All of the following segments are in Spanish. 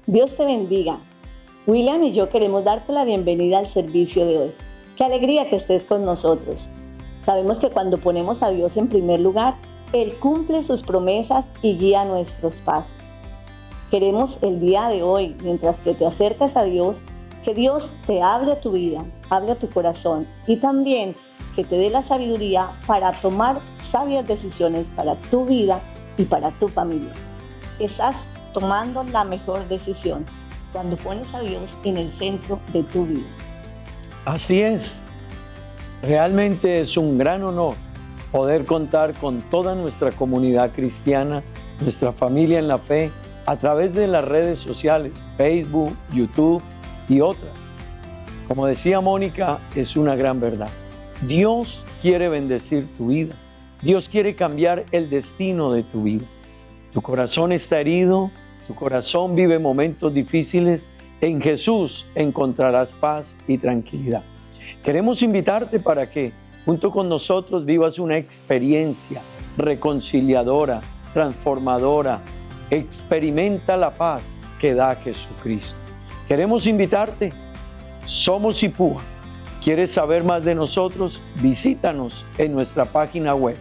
Dios te bendiga. William y yo queremos darte la bienvenida al servicio de hoy. Qué alegría que estés con nosotros. Sabemos que cuando ponemos a Dios en primer lugar, Él cumple sus promesas y guía nuestros pasos. Queremos el día de hoy, mientras que te acercas a Dios, que Dios te hable a tu vida, hable a tu corazón y también que te dé la sabiduría para tomar sabias decisiones para tu vida y para tu familia. Estás tomando la mejor decisión cuando pones a Dios en el centro de tu vida. Así es. Realmente es un gran honor poder contar con toda nuestra comunidad cristiana, nuestra familia en la fe, a través de las redes sociales, Facebook, YouTube y otras. Como decía Mónica, es una gran verdad. Dios quiere bendecir tu vida. Dios quiere cambiar el destino de tu vida. Tu corazón está herido, tu corazón vive momentos difíciles. En Jesús encontrarás paz y tranquilidad. Queremos invitarte para que junto con nosotros vivas una experiencia reconciliadora, transformadora. Experimenta la paz que da Jesucristo. Queremos invitarte. Somos Ipúa. ¿Quieres saber más de nosotros? Visítanos en nuestra página web.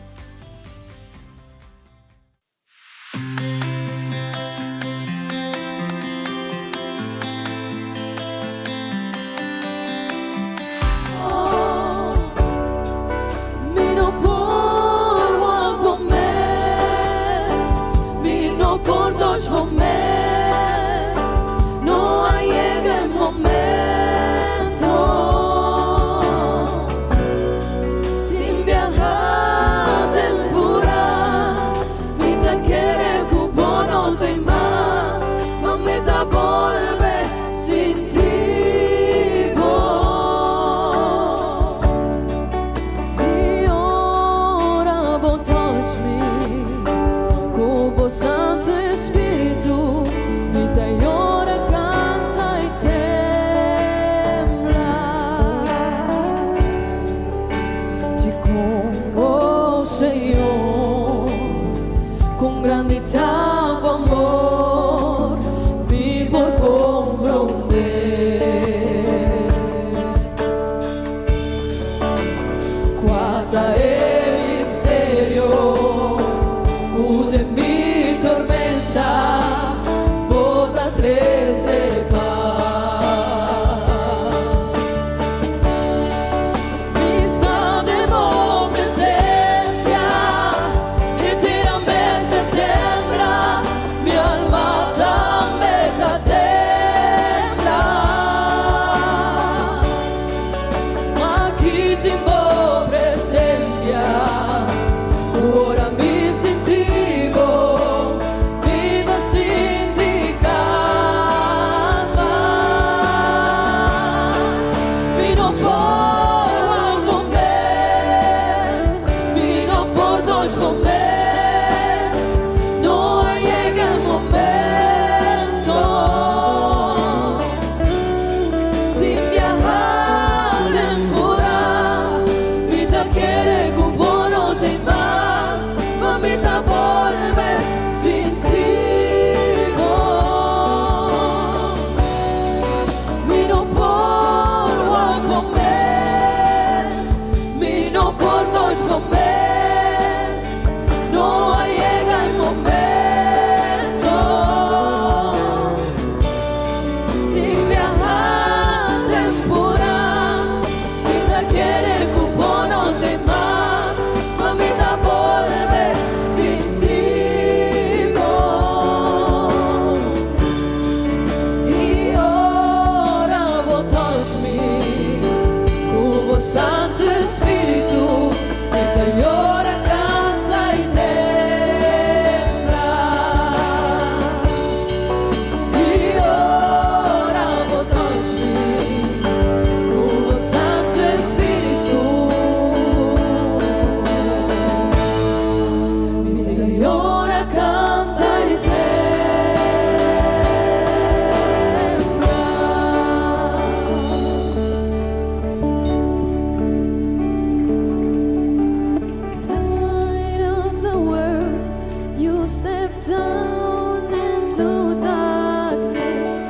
Down into darkness.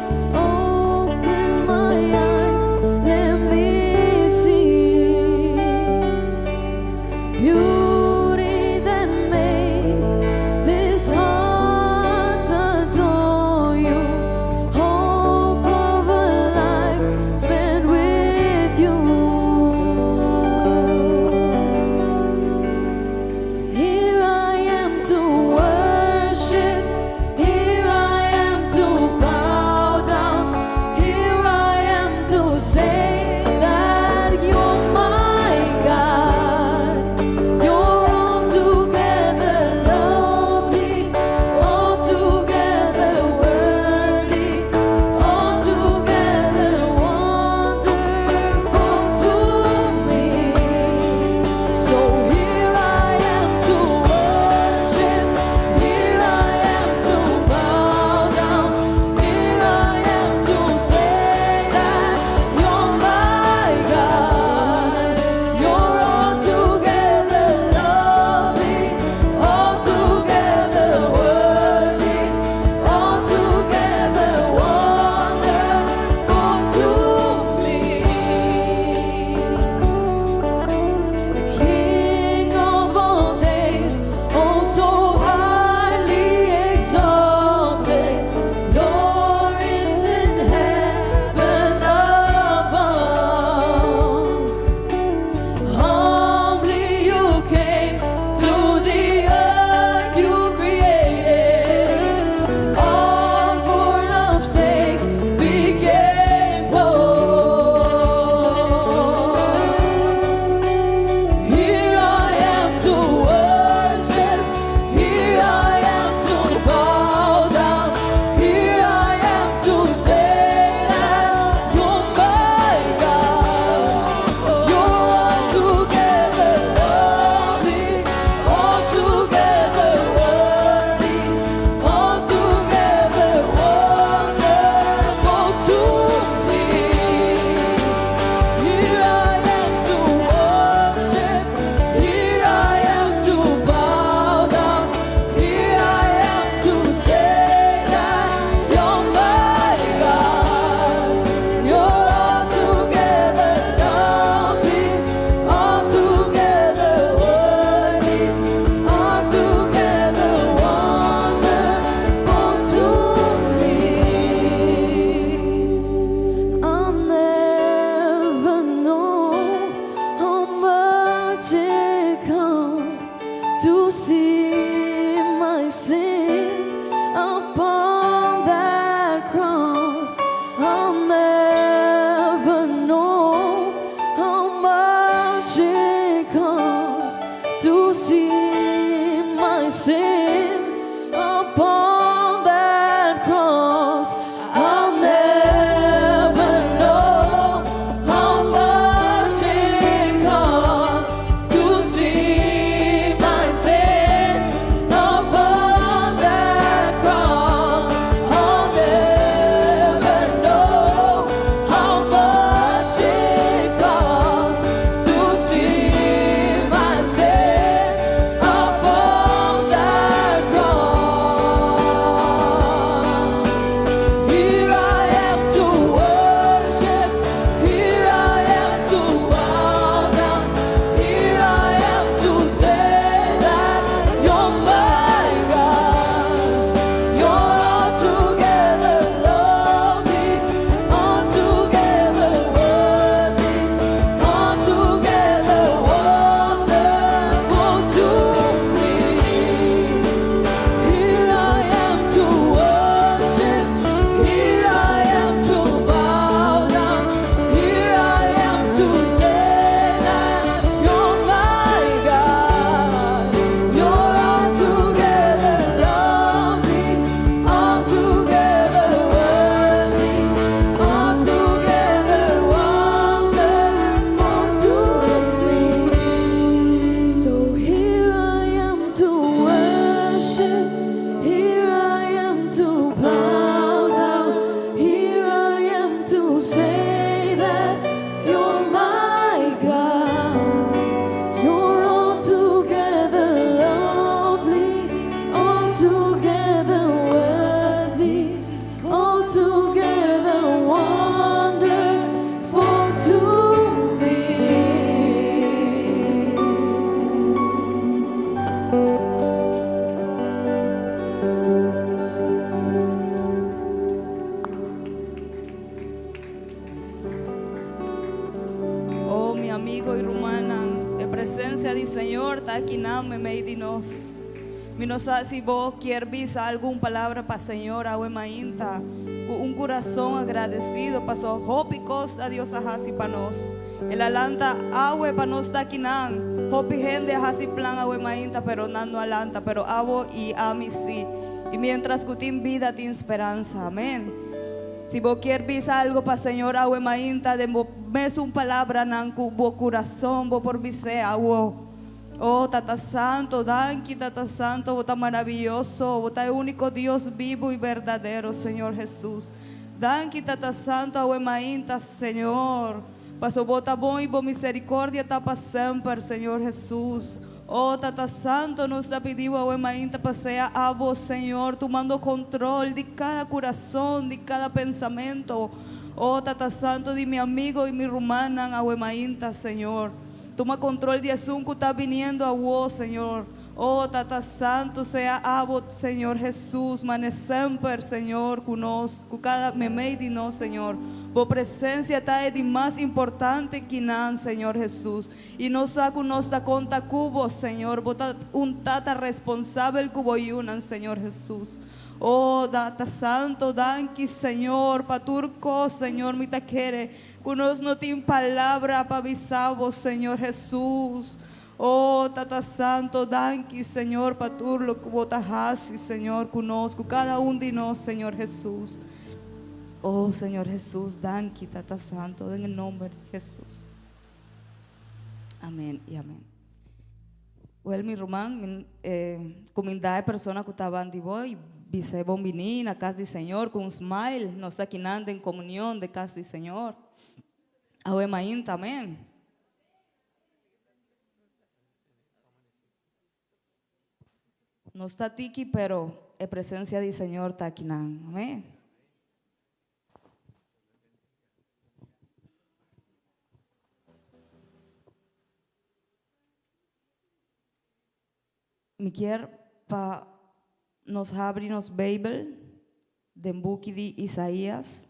di Señor, ta aquí me made nos. Mi no sabe si vos quieres visa alguna palabra para Señor, agua mainta. Un corazón agradecido pasó hopicos a Dios así para nos. El alanta agua para nos ta aquí hopi gente así plan agua mainta, pero no alanta, pero abo y a mí sí. Y mientras que tin vida, tin esperanza, amén. Si vos quieres visa algo para Señor, agua mainta, de mes un palabra nan bo corazón, bo por vise agua. Oh, Tata Santo, danki, Tata Santo, vos está maravilloso, vos está el único Dios vivo y verdadero, Señor Jesús. Danki, Tata Santo, aguemainta, Señor. Paso vos está bon y vos misericordia está para siempre, Señor Jesús. Oh, Tata Santo, nos está pidiendo aguemainta para sea a vos, Señor, tomando control de cada corazón, de cada pensamiento. Oh, Tata Santo, de mi amigo y mi rumana, aguemainta, Señor. Toma control de asunto que está viniendo a vos, Señor. Oh, Tata Santo, sea a vos, Señor Jesús. Mane siempre, Señor, con cada meme de nos, Señor. Vos presencia está de más importante que nada, Señor Jesús. Y nos saca nos da conta cubo, Señor. Vos un tata responsable cubo y unan, Señor Jesús. Oh, Tata Santo, danki, Señor, paturco, Señor, mi taquere. Unos no tienen palabra para avisar vos, Señor Jesús. Oh, Tata Santo, danki, Señor, patur lo que botajasi, Señor, conozco cada uno de nos, Señor Jesús. Oh, Señor Jesús, danki, Tata Santo, en el nombre de Jesús. Amén y amén. Well, mi román, comunidad de personas que estaban de hoy, vise bombini na casa del Señor, con un smile, nos está quinando en comunión de casa del Señor. Ahora maín también. No está tiki, pero la presencia del Señor está aquí. Amén. Me quiero para nos abrir nos Bible de book de Isaías.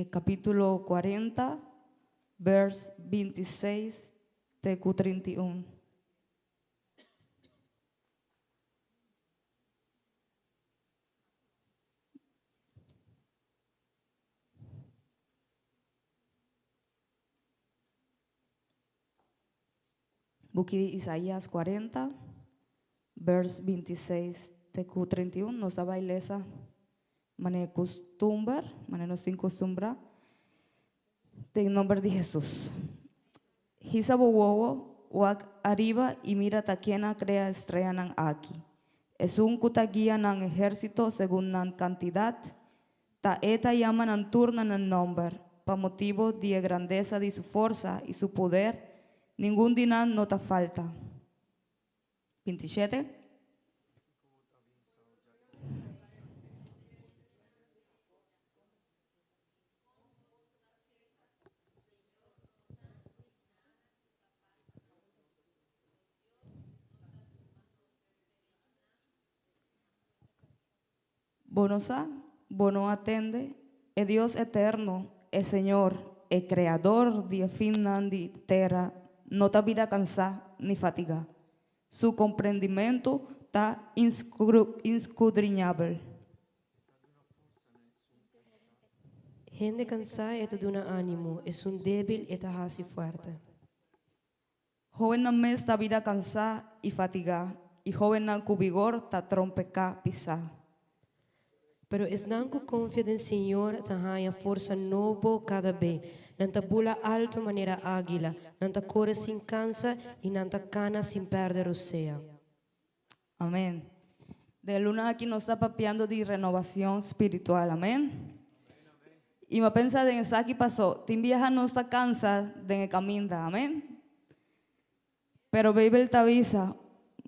Capítulo 40, vers 26, TQ 31. Buki de Isaías 40, vers 26, TQ 31. Nos daba ilesa. Mane costumbre, mane nos sin costumbra, en nombre de Jesús. Hisabo wowo, wak arriba y mira taquiena crea estrella nan aquí. Es un kutaguía nan ejército según nan cantidad, ta eta llama nan turna nan nombre, pa motivo de grandeza de su fuerza y su poder, ningún dinan no ta falta. 27. Bonosa, bono atende, es Dios eterno, es Señor, es creador de fin de tierra, no te vida cansar ni fatiga. Su comprendimiento está inscudriñable. Gente cansada es de un ánimo, es un débil y está así fuerte. Joven no me está vida cansada y fatiga, y joven no con vigor está trompeca pisar. Pero es nanku confia en Señor, tahaya força novo cada vez. Nanta bula alto maneira águila, nanta corre sin cansa y nanta cana sin perder o sea. Amén. De luna aquí nos está papeando de renovación espiritual, amén. Y me pensa de esa que pasó, tin vieja no está cansa de caminda, amén. Pero Bible te avisa,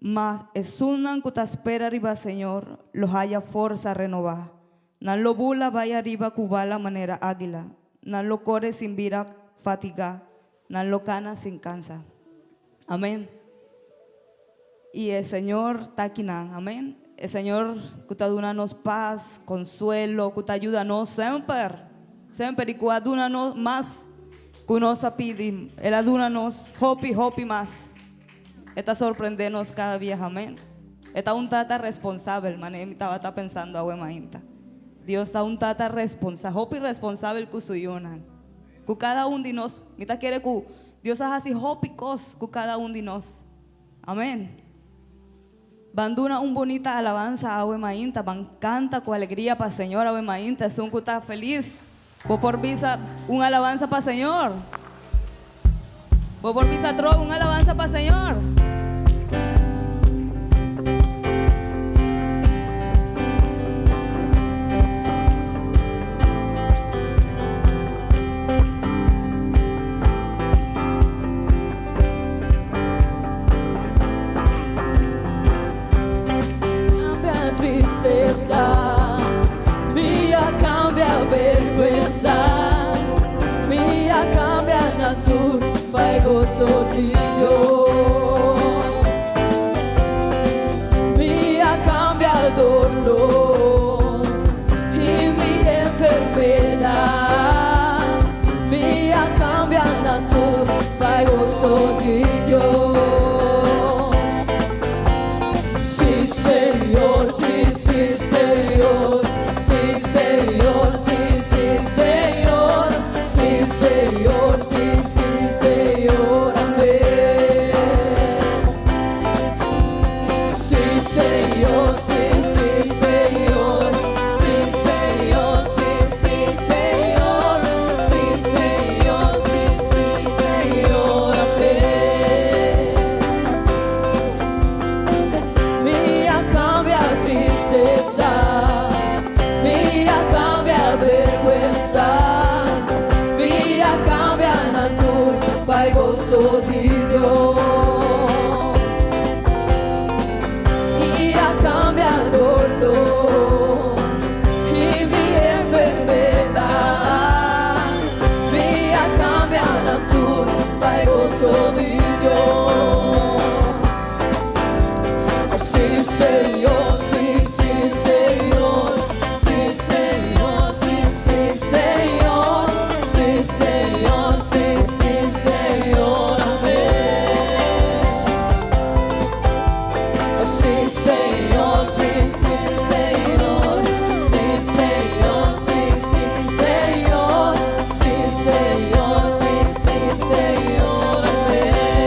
mas es una que te espera arriba, Señor, los haya fuerza a renovar. No lo bula vaya arriba cubala manera águila. No lo corre sin vira fatiga. No lo cana sin cansa. Amén. Y el Señor está aquí, amén. el Señor que te ayuda paz, consuelo, que te ayuda siempre, siempre, y que ayuda más que nos pide, Él ayuda hopi más. Está sorprendernos cada día, amén. Está un tata responsable, man, estaba pensando a mainta. Dios está un tata responsable, hopi responsable que suyunan. Que cada uno de nos, mita quiere que Dios haga así hopi cos que cada uno de nos. Amén. Banduna un bonita alabanza a mainta, van canta con alegría para el Señor a mainta, es un que está feliz. Vos por visa una alabanza para el Señor. Vos por visa tro una alabanza para el Señor. Mia cambia vergüenza, mia cambia natura, vai gozo de Dios. Mia cambia dolor y mi enfermedad, mia cambia natura, vai gozo de Dios. Sí, Señor, sí, sí, Señor. Sí, Señor, sí, sí, Señor. Sí, Señor, sí, sí, Señor. Amén. Sí, Señor, sí, sí, Señor. Sí, Señor, sí, sí, Señor. Sí, Señor, sí, sí, Señor. Amén. Mía cambia tristeza, mía cambia vergüenza, mía cambia natura, vai gozo de Dios. Mía cambia dolor y mi enfermedad, mía cambia natura, vai gozo de Dios. Sí, Señor, sí, sí, Señor. Sí, Señor, sí, sí, Señor. Sí, Señor, sí, sí, Señor. Amén. Sí, Señor, sí, sí, Señor. Sí, Señor, sí, sí, Señor. Sí, Señor, sí, sí, Señor. Amén.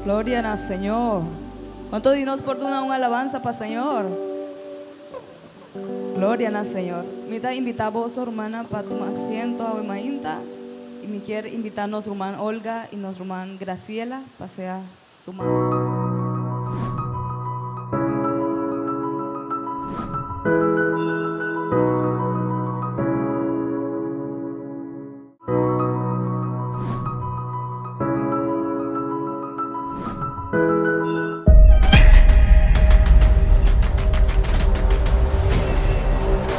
Gloria al Señor. ¿Cuánto dinos por una alabanza para Señor? Gloria al Señor. Me da invitar vos, hermana, para tomar asiento a Mainta. Y me quiere invitarnos hermana Olga y nos hermana Graciela para sea tomar.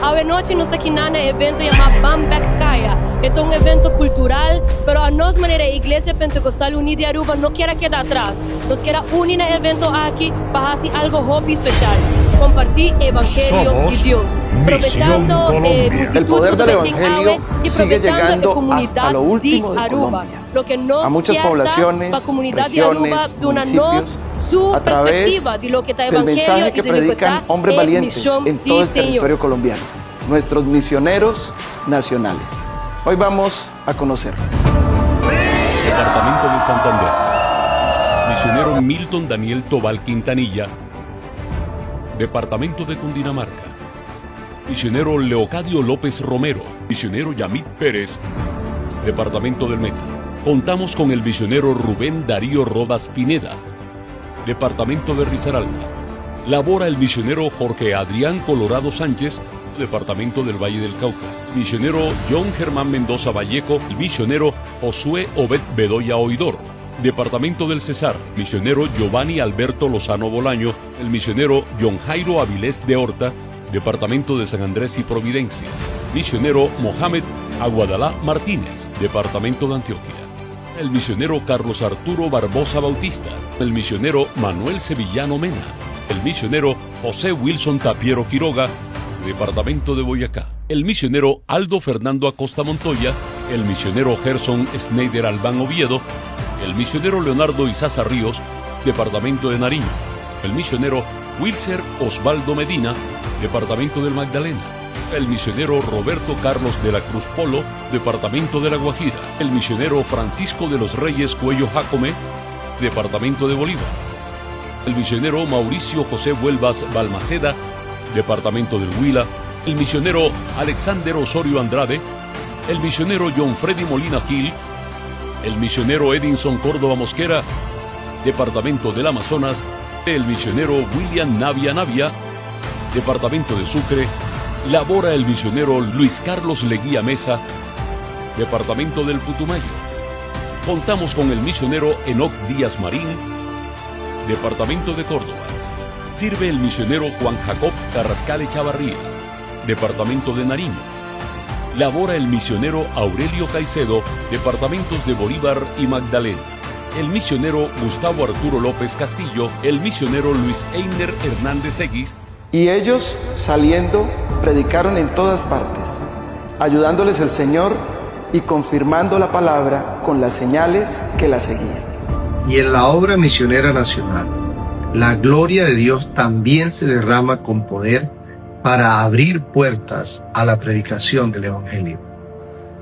Hoy noche nos aqui na evento chamado Bambek Kaya. É um evento cultural, pero a nós maneira a Igreja Pentecostal Unida de Aruba não quer quedar atrás. Nós quer unir no evento aqui para fazer algo hobby especial. Compartir o Evangelho de Deus. Aproveitando El poder del Evangelio sigue llegando hasta lo último de Colombia, lo que nos a muchas poblaciones, la comunidad regiones, de Aruba, municipios, su a través perspectiva de lo que está del Evangelio mensaje y que de lo que predican está hombres valientes misión en todo del el Señor. territorio colombiano, nuestros misioneros nacionales. Hoy vamos a conocerlos. Departamento de Santander. Misionero Milton Daniel Tobal Quintanilla. Departamento de Cundinamarca. Misionero Leocadio López Romero. Misionero Yamit Pérez. Departamento del Meta. Contamos con el misionero Rubén Darío Rodas Pineda. Departamento de Risaralda. Labora el misionero Jorge Adrián Colorado Sánchez. Departamento del Valle del Cauca. Misionero John Germán Mendoza Vallejo. El misionero Josué Obed Bedoya Oidor. Departamento del Cesar. Misionero Giovanni Alberto Lozano Bolaño. El misionero John Jairo Avilés de Horta. Departamento de San Andrés y Providencia. Misionero Mohamed Aguadalá Martínez. Departamento de Antioquia. El misionero Carlos Arturo Barbosa Bautista. El misionero Manuel Sevillano Mena. El misionero José Wilson Tapiero Quiroga. Departamento de Boyacá. El misionero Aldo Fernando Acosta Montoya. El misionero Gerson Schneider Albán Oviedo. El misionero Leonardo Izaza Ríos. Departamento de Nariño. El misionero Wilser Osvaldo Medina. Departamento del Magdalena. El misionero Roberto Carlos de la Cruz Polo. Departamento de La Guajira. El misionero Francisco de los Reyes Cuello Jacome. Departamento de Bolívar. El misionero Mauricio José Huelvas Balmaceda. Departamento del Huila. El misionero Alexander Osorio Andrade. El misionero John Freddy Molina Gil. El misionero Edinson Córdoba Mosquera. Departamento del Amazonas. El misionero William Navia Navia. Departamento de Sucre. Labora el misionero Luis Carlos Leguía Mesa. Departamento del Putumayo. Contamos con el misionero Enoc Díaz Marín. Departamento de Córdoba. Sirve el misionero Juan Jacob Carrascal Echavarría. Departamento de Nariño. Labora el misionero Aurelio Caicedo. Departamentos de Bolívar y Magdalena. El misionero Gustavo Arturo López Castillo. El misionero Luis Einer Hernández Seguis. Y ellos, saliendo, predicaron en todas partes, ayudándoles el Señor y confirmando la palabra con las señales que la seguían. Y en la obra misionera nacional, la gloria de Dios también se derrama con poder para abrir puertas a la predicación del Evangelio.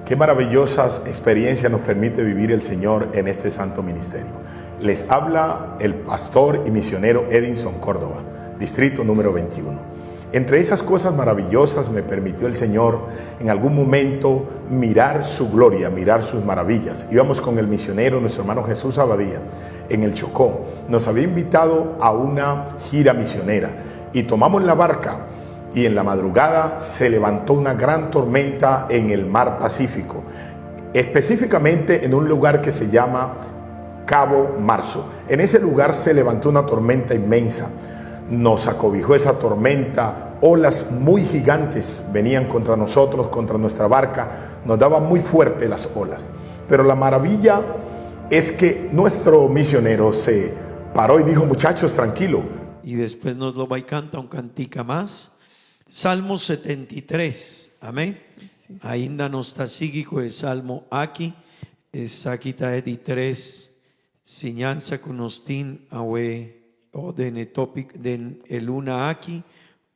Qué maravillosas experiencias nos permite vivir el Señor en este santo ministerio. Les habla el pastor y misionero Edinson Córdoba, distrito número 21. Entre esas cosas maravillosas me permitió el Señor en algún momento mirar su gloria, mirar sus maravillas. Íbamos con el misionero, nuestro hermano Jesús Abadía, en el Chocó. Nos había invitado a una gira misionera y tomamos la barca y en la madrugada se levantó una gran tormenta en el mar Pacífico, específicamente en un lugar que se llama Cabo Marzo. En ese lugar se levantó una tormenta inmensa. Nos acobijó esa tormenta, olas muy gigantes venían contra nosotros, contra nuestra barca, nos daban muy fuerte las olas. Pero la maravilla es que nuestro misionero se paró y dijo: muchachos, tranquilo. Y después nos lo va y canta un cantica más. Salmo 73, amén. Ainda nos está síguico el salmo aquí, sakita edi 3, sinyanza kunostin awe. O den topic den eluna aquí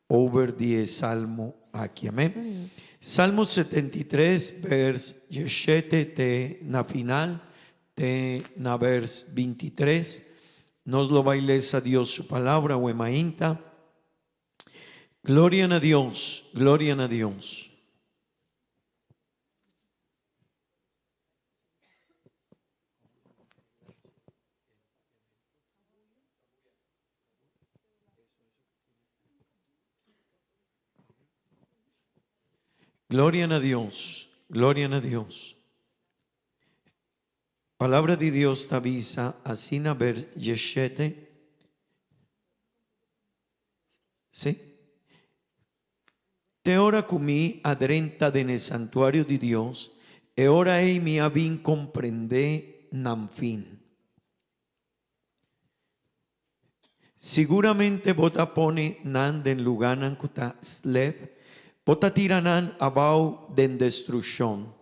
over die salmo aquí, amén. Salmo 73 vers 17 te na final te na vers 23 Nos lo bailes a Dios su palabra, Wemainta. Gloria a Dios, gloria a Dios. Gloria a Dios, gloria a Dios. Palabra de Dios te avisa, asina ver yeshete. ¿Sí? Te ora cumi adrenta de nel santuario di Dios, e ora ei mi avin comprende nan fin. Seguramente bota pone nan den luganan kuta slep, bota tiranan abau den destrucción.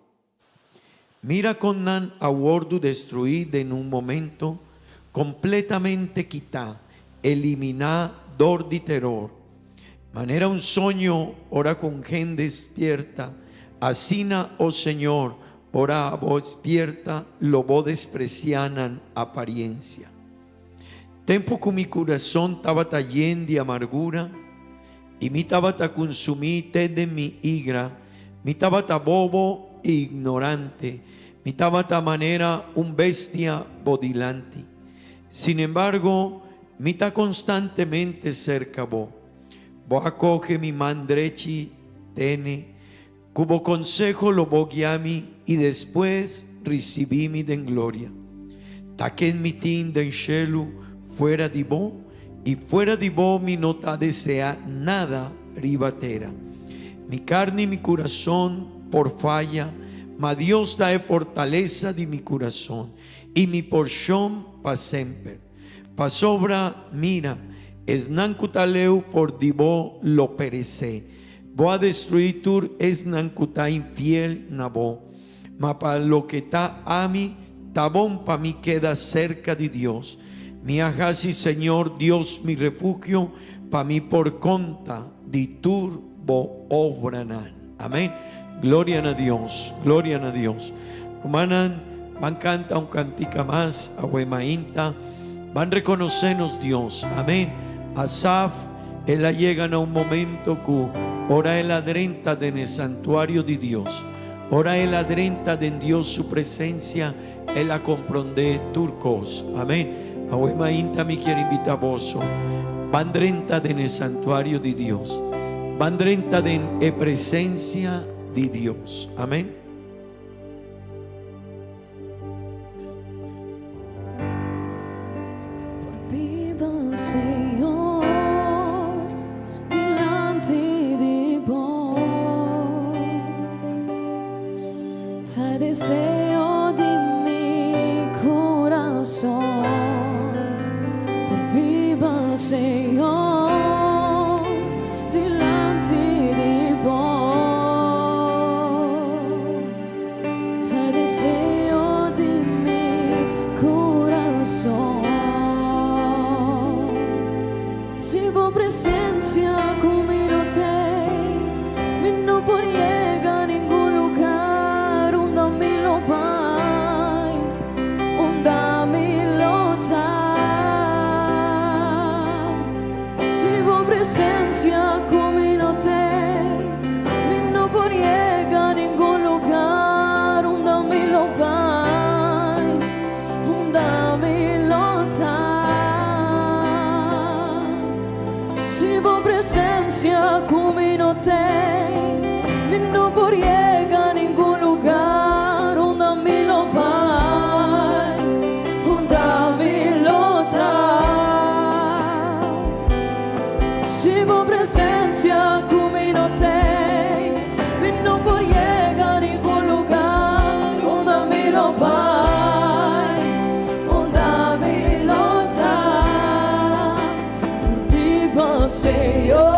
Mira con nan awordu destruir en un momento, completamente quita, elimina dor di terror. Manera un sueño, ora con gente despierta, asina, oh Señor, ora a vos despierta, lo vos desprecianan apariencia. Tempo que mi corazón estaba lleno de amargura, y mi estaba consumí de mi ira, mi estaba bobo e ignorante, mi estaba manera un bestia bodilante. Sin embargo, mi está constantemente cerca vos. Vos acoge mi mandrechi tene, cubo consejo lo vos guiami, y después recibí mi den gloria. Taquen mi tin den shelu fuera de vos, y fuera de vos mi nota desea nada ribatera. Mi carne y mi corazón por falla, ma Dios da fortaleza de mi corazón, y mi porción pa siempre. Pa sobra mira, es nancutaleu for divo lo perece. Voy a destruir tur es nancuta infiel nabo. Ma pa lo que ta a mí, tabón pa mí queda cerca de Dios. Mi ajasi Señor Dios mi refugio, pa mí por conta de tur bo obranan. Amén. Gloria a Dios, gloria a Dios. Humanan van canta un cantica más a Wemainta, van reconocernos Dios. Amén. Asaf, ella llegan a un momento que ora el adrenta en el santuario de Dios, ora el adrenta de Dios su presencia, ella comprende turcos. Amén. A Wemainta me quiere invitar a vos, van drenta en el santuario de Dios, van drenta en la presencia de Dios. Amén. Viva Señor delante de vos, te deseo de mi corazón. Por viva Señor delante de vos, te deseo de mi corazón. Si vos presencia conmigo me no por llegar a ningún lugar donde me lo vai, donde me lo da. Si vos presencia conmigo me no por llegar a ningún lugar donde me lo vai, donde me lo da. Si vos presencia conmigo me no por llegar a ningún lugar donde me lo vai, donde me lo da. Si vos presencia conmigo me no por llegar a ningún lugar donde me lo vai, donde me lo da. Por ti Señor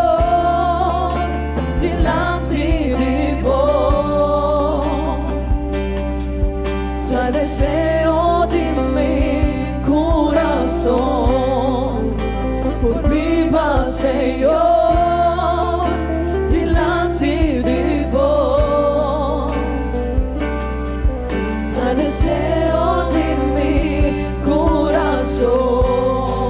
delante de vos, te deseo de mi corazón. Por viva Señor delante de vos, te deseo de mi corazón.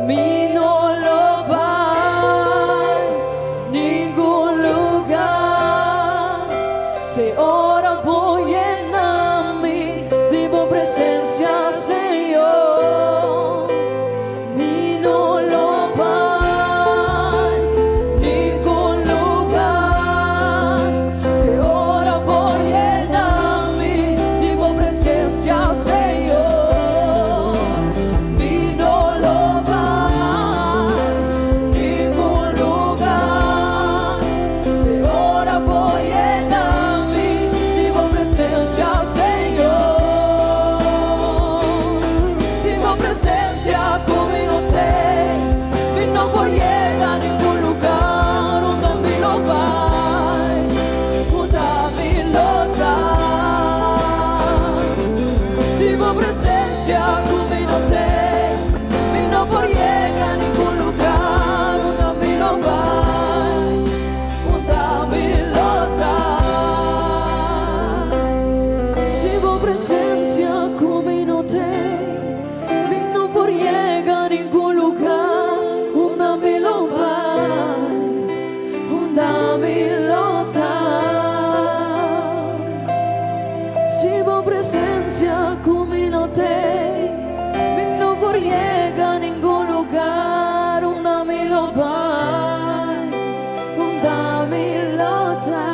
mi no lo va ningún lugar. Te ora por llenarme de tu presencia, Señor. Mi no lo va ningún lugar. Te ora por llenarme de tu presencia, Señor. Mi no lo va ningún lugar. Te ora por llenarme de tu presencia, Señor. Si tu presencia conmigo te, mi no voy a llegar a ningún lugar donde mi lo va, donde mi lo da. Si tu presencia conmigo te, mi no voy a llegar a ningún lugar donde mi lo va, donde mi lo da. Si tu presencia conmigo te, mi no voy a llegar a ningún lugar donde mi lo va, donde mi lo da. Si tu presencia conmigo te, mi no voy a llegar a ningún lugar donde mi lo va, donde mi lo da.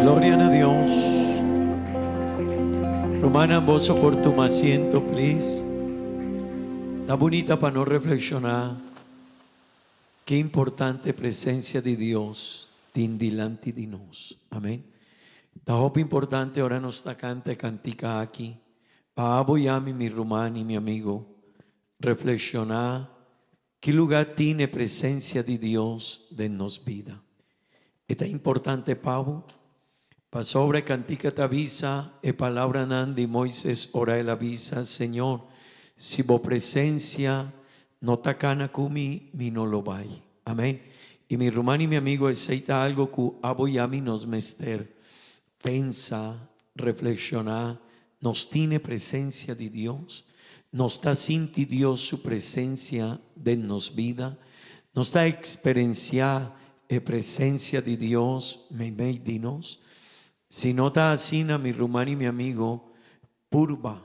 Gloria a Dios. Romana, vos por tu asiento, please. Está bonita para no reflexionar. Qué importante presencia de Dios delante de nos. Amén. Está importante ahora nos está canta cantica aquí. Para apoyarme mi romano y mi amigo. Reflexionar. ¿Qué lugar tiene presencia de Dios de nos vida? Está importante, Pablo. Pa sobre cantica te avisa, e palabra nandi Moisés ora el avisa, Señor, si vo presencia no tacana kumi, mi no lo vai. Amén. Y mi hermano y mi amigo aceita algo que aboyami nos mester. Pensa, reflexiona, nos tiene presencia de Dios, nos está sinti Dios su presencia de nos vida, nos está experiencia e presencia de Dios me dinos. Si no está así, mi hermano y mi amigo, purba,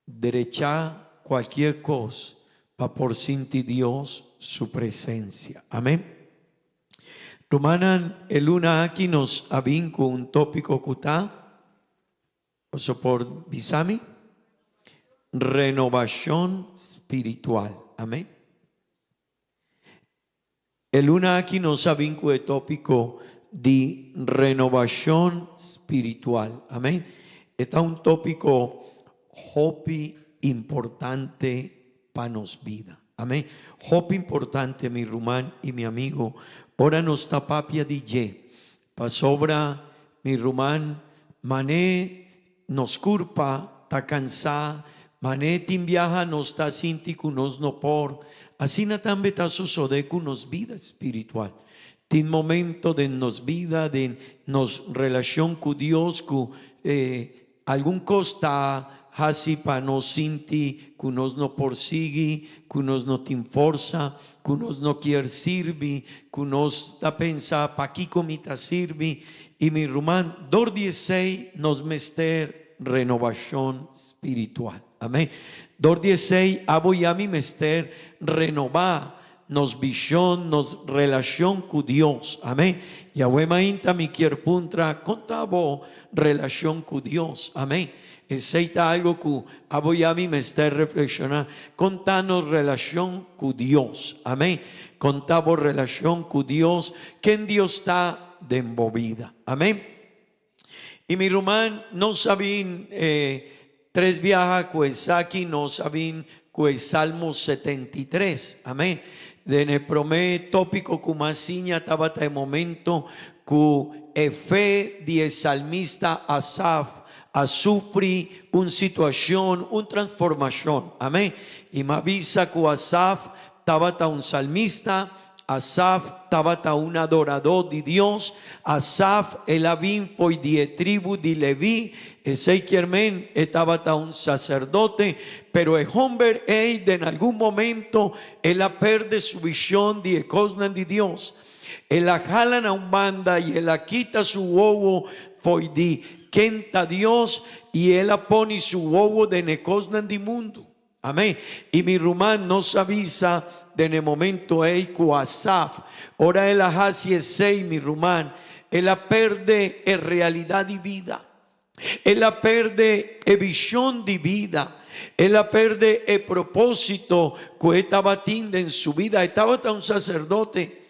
derecha cualquier cosa para por sentir Dios su presencia. Amén. Romana, el luna aquí nos avinco un tópico cutá, o por bisami, renovación espiritual. Amén. El luna aquí nos avinco el tópico de renovación espiritual. Amén. Está un tópico hopi importante para nos vida. Amén. Hopi importante, mi rumán y mi amigo. Ahora nos está papia DJ. Pa sobra mi rumán, mané nos culpa, ta cansada, mané tin viaja nos está sinti que nos no por. Así na también está sucede con nos vida espiritual. Tin momento de nos vida, de nos relación con Dios, con algún costa así para nos sinti, que nos no persigue, que nos no tin forza, que nos no quiere servir, que nos da pensar pa' aquí comita sirvi. Y mi rumán, 16 nos mester renovación espiritual. Amén. 16 aboyami mester renovar nos visión, nos relación con Dios. Amén. Y abuemainta mi quier puntra contabo relación con Dios. Amén. Aceita algo que aboyami me está reflexionando. Contanos relación con Dios. Amén. Contabo relación con Dios. Que en Dios está de embobida. Amén. Y mi rumán no sabín tres viaja cuesaki no sabín Salmo 73. Amén. De ne promé tópico kumasiña tabata de momento ku efe die salmista Asaf a sufrir una situación, una transformación. Amén. Y me avisa que Asaf tabata un salmista, Asaf tabata un adorador de Dios, Asaf el avin foi die tribu de Leví, ese quiermen tabata un sacerdote, pero el hombre en algún momento él perde su visión de cosas de Dios. Él la jalan a un banda y él la quita su huevo foi de quenta Dios y él la pone su huevo de necosnan de mundo. Amén. Y mi rumán nos avisa de en el momento eico Asaf. Ora él hace ese mi rumán. Él la perde en realidad de vida. Él la perde en visión de vida. Él la perde el propósito que estaba tinda en su vida. Estaba un sacerdote.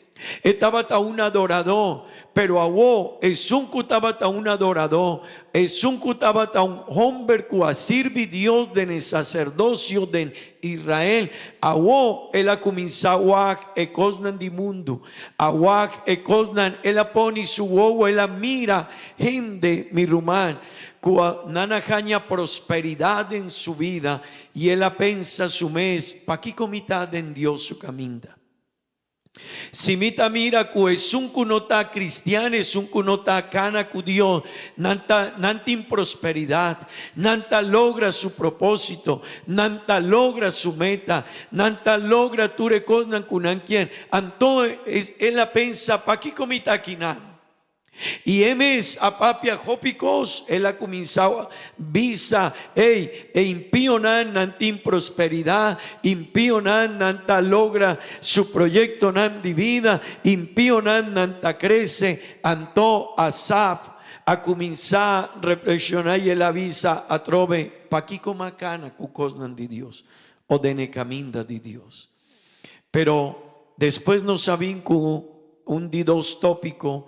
Estaba un adorador, pero ahora es un cutaba un adorador, es un cutaba un hombre que sirve Dios de el sacerdocio de Israel. Ahora él ha comenzado a cosnan de mundo, ahora cosnan él pone su huevo, él mira gente mi rumán que nana jaña prosperidad en su vida y él pensa su mes pa qué comitad en Dios su caminda. Si mita mira que es un cunota cristiano, es un cunota cana cu Dios, nanta prosperidad, nanta logra su propósito, nanta logra su meta, nanta logra tu recosnan cunan quien, entonces él la pensa pa qué comita quinan. Y emes a papia jopicos, él ha comenzado visa, e impionan nantin prosperidad, impionan nanta logra su proyecto nan de vida, impionan nanta crece, anto Asaf a comenzar a reflexionar y él avisa a trove, pa qué comacana cucos nan de Dios, o de necaminda de Dios. Pero después nos saben que un didos tópico,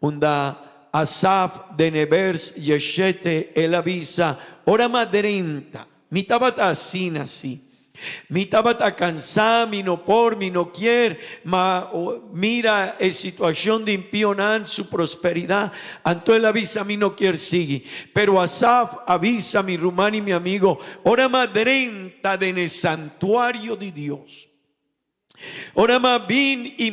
unda Asaf de Nevers Yeshete el avisa, ora madrenta, mi tabata así, mi tabata cansada, mi no por, mi no quiere, mira la situación de impionan su prosperidad, anto el avisa mi no quiere sigue, pero Asaf avisa mi rumán y mi amigo, ora madrenta de en el santuario de Dios. Ora más bien y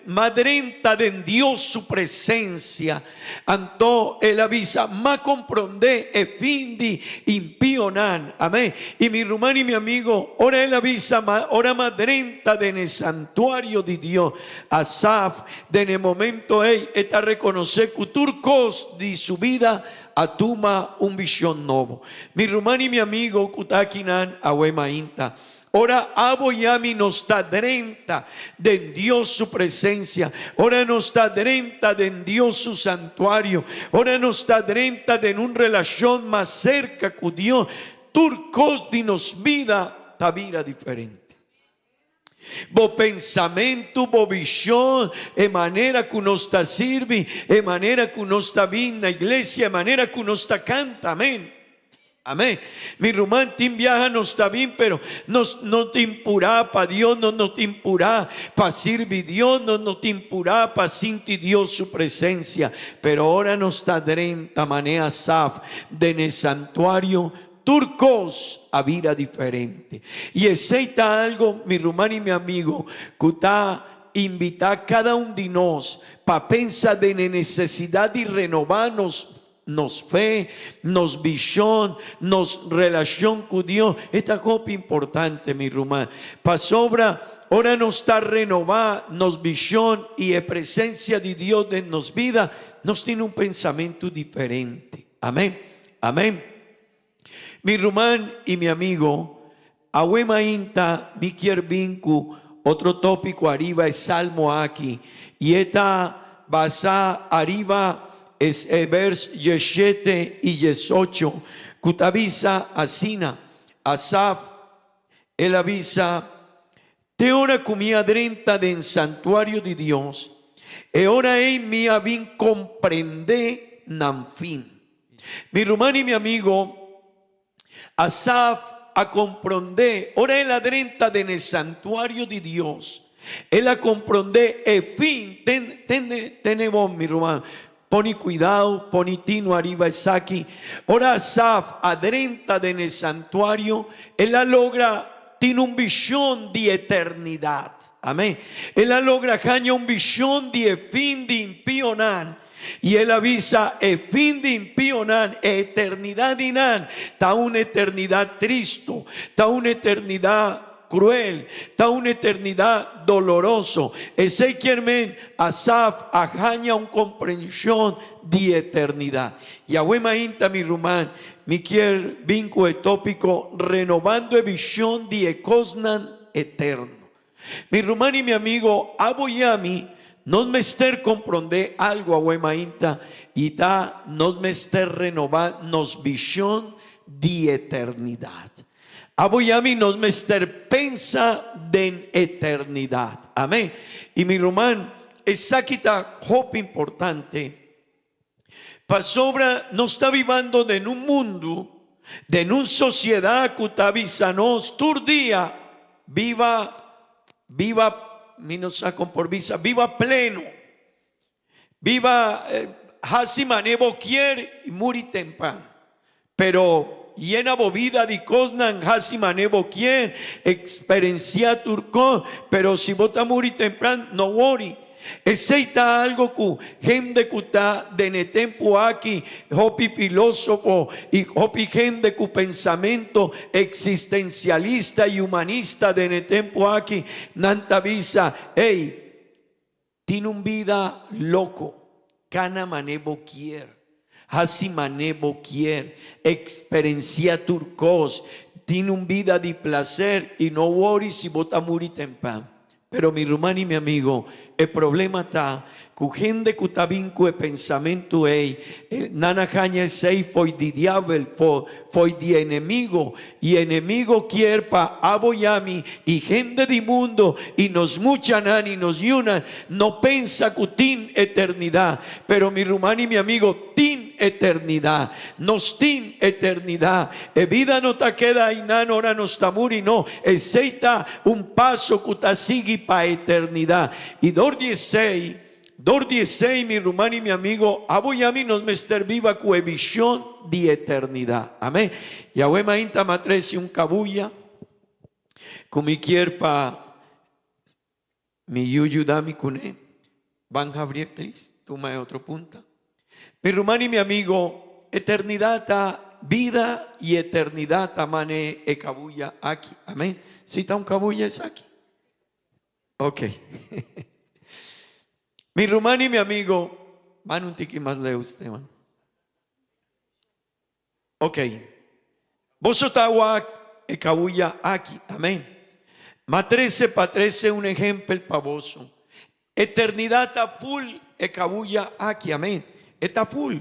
madrenta de Dios su presencia. Anto el avisa más comprende e fin de impionan. Amén. Y mi rumán y mi amigo, ora el avisa, ora madrenta de en el santuario de Dios. Asaf de en el momento está reconocer que turcos de su vida atuma un visión nuevo. Mi rumán y mi amigo kutakinan awemainta. Ora aboyami nos está drenta de Dios su presencia. Ora nos está drenta de Dios su santuario. Ora nos está drenta de una relación más cerca con Dios. Turcos de nos vida tabira diferente. Bo pensamento, bo visión, de manera que nos está sirve, de manera que nos está bien en la iglesia, de manera que nos está canta, amén. Amén. Mi rumán te viaja no está bien, pero no te impurá para Dios, no te impurá para servir Dios, no te impurá para sentir Dios su presencia. Pero ahora no está drenta manera Asaf de en el santuario turcos a vida diferente. Y ese está algo, mi rumán y mi amigo, que está invitar a cada uno de nosotros para pensar de la necesidad de renovarnos. Nos fe, nos visión, nos relación con Dios. Esta cosa importante, mi rumán. Para sobra, ahora nos está renovada, nos visión y en presencia de Dios en nos vida, nos tiene un pensamiento diferente. Amén. Amén. Mi rumán y mi amigo, Awema Inta, mi Kierbinku, otro tópico arriba es Salmo aquí. Y esta basa arriba es vers Yeshete y Yesocho, Kutavisa Asina, Asaf, él avisa, te ora comía drenta del santuario de Dios, e ora mi avin comprende nan fin. Mi hermano y mi amigo, Asaf a comprender, ora è la drenta nel santuario di Dio, e la comprende e fin, tene vos mi hermano, poni cuidado, poni tino arriba Isaki, ora Asaf adrenta nel santuario e la logra, tiene un visión di eternidad, amén, e la logra caña un visión di fin di impionan. Y él avisa, el fin de impionan, eternidad inan, está una eternidad triste, está una eternidad cruel, está una eternidad doloroso. Ese quien Asaf ajaña una comprensión de eternidad. Y ahuema inta mi rumán, mi quier vinco etópico, renovando e visión de cosnan eterno. Mi rumán y mi amigo, aboyami, nos mester comprender algo a Huemainta y da nos mester renovar nos visión de eternidad. Aboyami nos mester pensa de eternidad. Amén. Y mi román, esa quita hope importante. Para sobra no está viviendo en un mundo, de una sociedad que está avisanos, tur día, viva por visa, viva pleno, viva hasi manevo quier y muri tempan, pero llena bovida di cosnan hasi manevo quier, experiencia turco, pero si vota muri tempan no worry. Eceita algo que gente que está de tempo aquí, hopi filósofo y hopi gente que pensamiento existencialista y humanista de tempo aquí, nanta visa, hey, tiene un vida loco, cana manevo quier, hasi manevo quier, experiencia turcos, tiene un vida de placer y no worry si vota muri tempan. Pero mi hermano y mi amigo, el problema está que gente que está vinco de pensamiento nana caña sei foi di diablo, foi di enemigo, y enemigo quiere pa aboyami y gente di mundo y nos muchan y nos yunan, no pensa que tin eternidad, pero mi hermano y mi amigo tin eternidad, nos tin eternidad, e vida no ta queda y nan ora no está muri, no, aceita un paso que ta sigue pa eternidad. Y dor 16, mi hermano y mi amigo, aboyami nos mester viva cue visión de eternidad. Amén. Yahweh mainta matresi un cabulla, como quierpa mi yuyudami cune. Van Gabriel, please, toma otro punta. Mi hermano y mi amigo, eternidad ta vida y eternidad ta mane e cabulla aquí. Amén. Si está un cabulla es aquí. Ok. Mi hermano y mi amigo, van un tiki más leo usted, man. Ok. Vos otawa e cabulla aquí, amén. Matrese patrese un ejemplo el pavoso. Eternidad ta full e cabulla aquí, amén. Está full.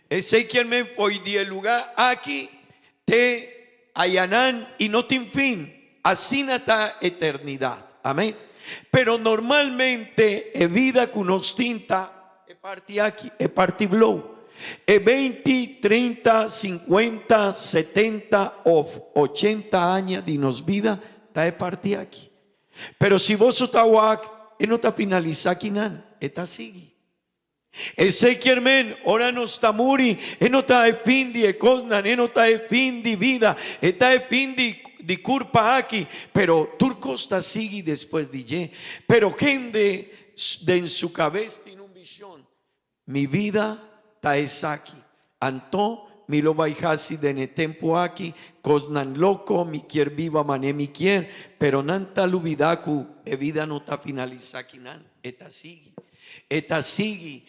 Ese quien me fue di el lugar aquí te allanan y no tin fin. Así nata eternidad, amén. Pero normalmente e vida con nos tinta e parti aquí, e parti blow. E 20, 30, 50, 70 o 80 años de nos vida ta e parti aquí. Pero si vos otawak e no ta finaliza aquí nan, eta sigue. Ese quiermen, ora no está muri, e no ta e fin di e cosnan, e no ta e fin di vida, e ta e fin di curpa aquí, pero turcosta sigue después de ye. Pero gente de en su cabeza tiene un visión. Mi vida ta es aquí. Anto mi lo baijasi de ne tempo aquí, cosnan loco, mi quier viva mané mi quier, pero nanta lubidaku, e vida no ta finaliza aquí nan, eta sigue. Esta sigue,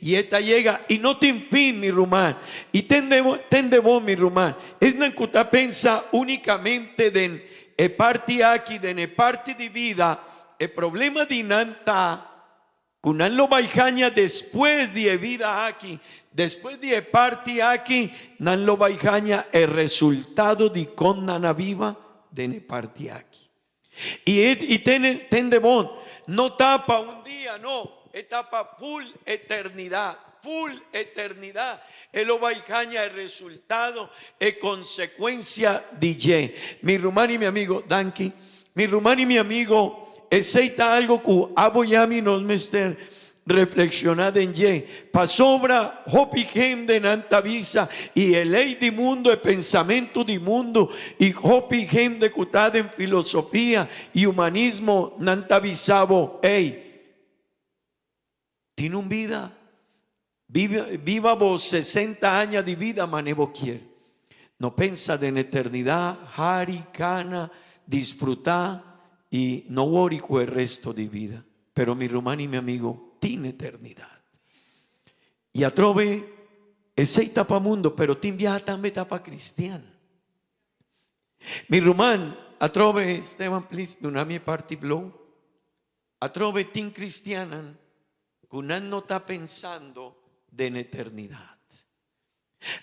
y esta llega, y no te fin, mi rumán, y tende vos, mi rumán, es na cuta pensa únicamente de parte aquí, de ne parte de vida, el problema de nanta, cunan lo baijaña después de vida aquí, después de parte aquí, nan lo baijaña el resultado de con nana viva de ne parte aquí. Y tende bon, no tapa un día, no, etapa full eternidad. full eternidad. E lo vai caña il risultato e conseguenza di je. Mi rumani mi amigo, danki. Mi rumani mi amigo, seita algo que aboyami nos mester reflexionad en ye. Pasobra hopi gente nanta visa y el ley di mundo e pensamento di mundo y hopi gente cutada en filosofía y humanismo nanta visavo. Tiene un vida. Viva vos 60 años de vida, manevo quiere. No pensa en eternidad, hari, cana, disfrutar y no worry con el resto de vida. Pero mi rumani, mi amigo, tiene eternidad. Y atrove esa etapa mundo, pero tin viaja también etapa cristiana. Mi rumán, atrove, Esteban, please, do mi party blow. Atrove tin cristiana, que no está pensando de en eternidad.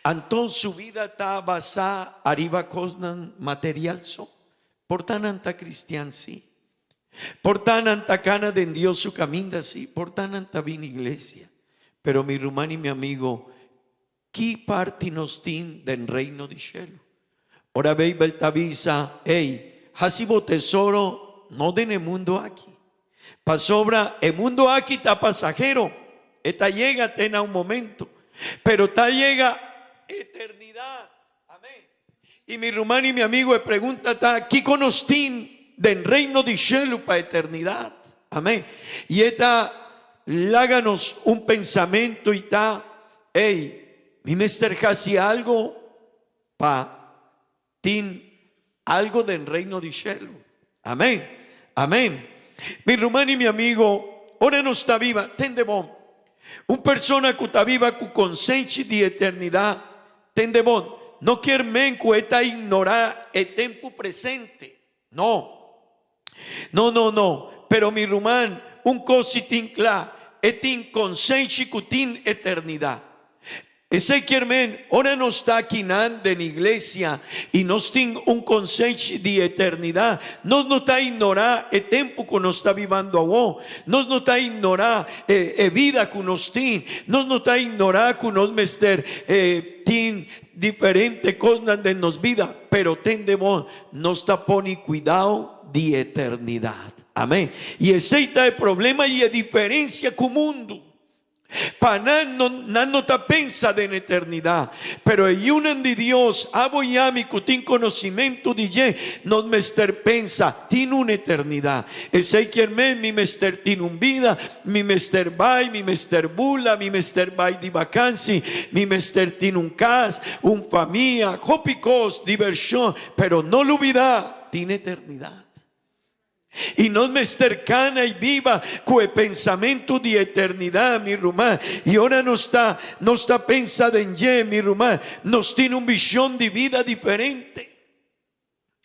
Entonces su vida está basada arriba cosas material. Por tan anta cristian sí. Por tan anta cana de Dios su camino sí. Por tan anta vin iglesia. Pero mi rumán y mi amigo, ¿qué parte nos tiene del reino de cielo? Ora vei beltavisa, hasibo tesoro no de en el mundo aquí. Pasobra, el mundo aquí está pasajero. Esta llega, tenga un momento, pero esta llega eternidad. Amén. Y mi rumano y mi amigo me pregunta, ¿qué conostin del reino de cielo para eternidad? Amén. Y esta, láganos un pensamiento y está, mi mester casi algo para tin algo del reino de cielo. Amén. Amén. Mi rumano y mi amigo, ahora no está viva, ten de bon. Un persona que está viva con consciência de eternidad, ten de bon. No quiere men que está ignorar el tiempo presente. No. Pero mi rumán, un cosa tin claro, es tin consciência que tin eternidad. Ese quermen, ahora no está aquí en la iglesia y nos tiene un consejo de eternidad. Nos no está a ignorar el tiempo que nos está viviendo ahora. Nos no está a ignorar vida que nos tiene. Nos no está a ignorar que nos mester tiene diferentes cosas de nos vida. Pero tendemos, nos está poniendo cuidado de eternidad. Amén. Y ese es el problema y la diferencia con el mundo. Para no está pensando en eternidad, pero el unen de Dios, abo y ami, que tiene conocimiento de ye, nos mester pensa, tiene una eternidad. Ese que mi mester tiene un vida, mi mester vai, mi mester bula, mi mester vai di vacancy, mi mester tiene un cas, un familia, copicos, diversión, pero no lo olvida, tiene eternidad. Y nos mester cana y viva con el pensamiento de eternidad, mi rumá. Y ahora no está pensando en ye, mi rumá. Nos tiene una visión de vida diferente.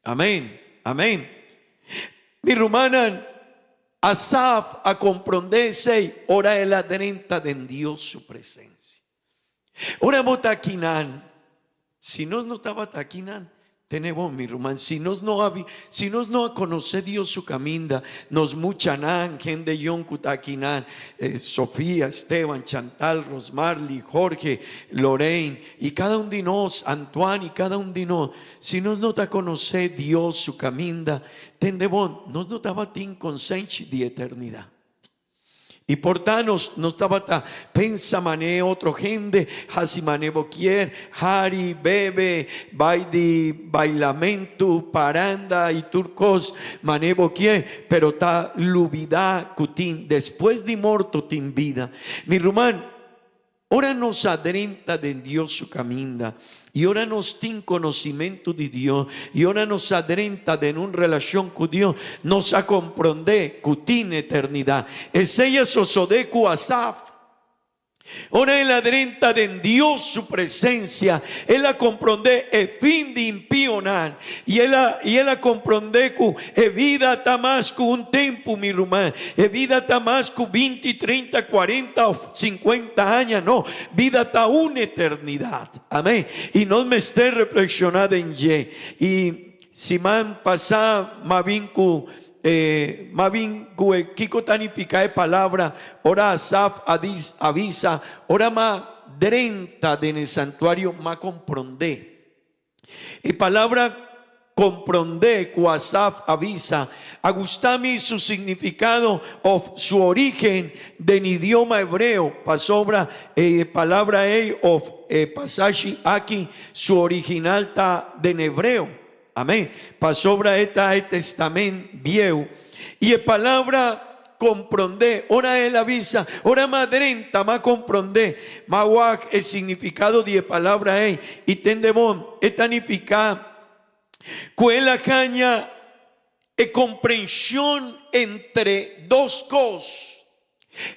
Amén, amén. Mi rumana, Asaf a comprenderse, ora es la drenta de Dios su presencia. Ora botaquinan, si no estaba taquinan. Tenemos mi rumán, si nos no conoce Dios su camino, nos muchanan, gente yon kutakinan, Sofía, Esteban, Chantal, Rosmarly, Jorge, Lorraine, y cada uno de nos, Antoine, y cada uno de nos, si nos no conoce Dios su camino, tendemos, nos no estaba tin consciente de eternidad. Y por tanto, no estaba pensa mané otro gente, hasi mané boquier, hari, bebe, bailamento, paranda y turcos, mané boquier, pero ta lubida cutin, después de muerto tin vida. Mi rumán, ora nos adrenta de Dios su camino. Y ahora nos tiene conocimiento de Dios. Y ahora nos adrenta de una relación con Dios. Nos a comprender que tiene eternidad. Es ella sosodeku Asaf. Ahora él adrenta de Dios su presencia. Él a comprende el fin de impionar. Y él a comprende que vida está más que un tiempo, mi rumán. Vida está más que 20, 30, 40 o 50 años. No, vida está una eternidad. Amén. Y no me esté reflexionando en ye. Y si man pasa, ma vinku Mavin gue kiko tanifica palabra, ora Asaf avisa, ora ma drenta de en el santuario ma comprondé. Y palabra comprondé, Asaf avisa, agustami su significado of su origen de en idioma hebreo, pasobra palabra of pasaje aquí, su original ta de en hebreo. Amén. Pasobra esta testament vieu. Y palabra comprondé, ora él avisa, ora madrenta, ma comprondé, ma wak el significado de palabra y tendebon, etanifica, cuela caña, comprensión entre dos cosas.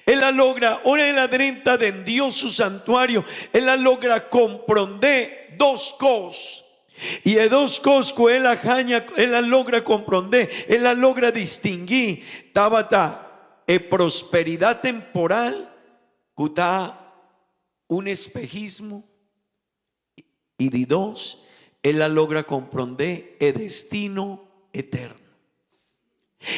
Él la logra, ora él adrenta de en Dios su santuario, él la logra comprender dos cosas. Y de dos cosas que él la logra comprender, él la logra distinguir. Tabata, prosperidad temporal, cuta un espejismo. Y de dos, él la logra comprender el destino eterno.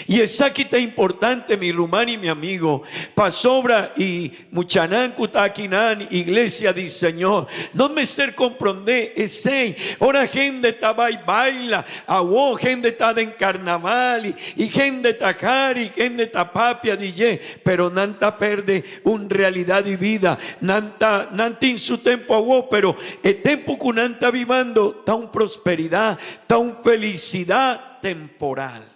Y es aquí tan importante, mi rumán y mi amigo, pasobra y muchanán kutakinan, iglesia del Señor, no me ser comprender ese, ora gente taba y baila, agua gente está en carnaval y gente takari, gente tapapia DJ, pero nanta perde un realidad de vida, nanta en su tiempo agua, pero el tiempo que nanta vivando está un prosperidad, está un felicidad temporal.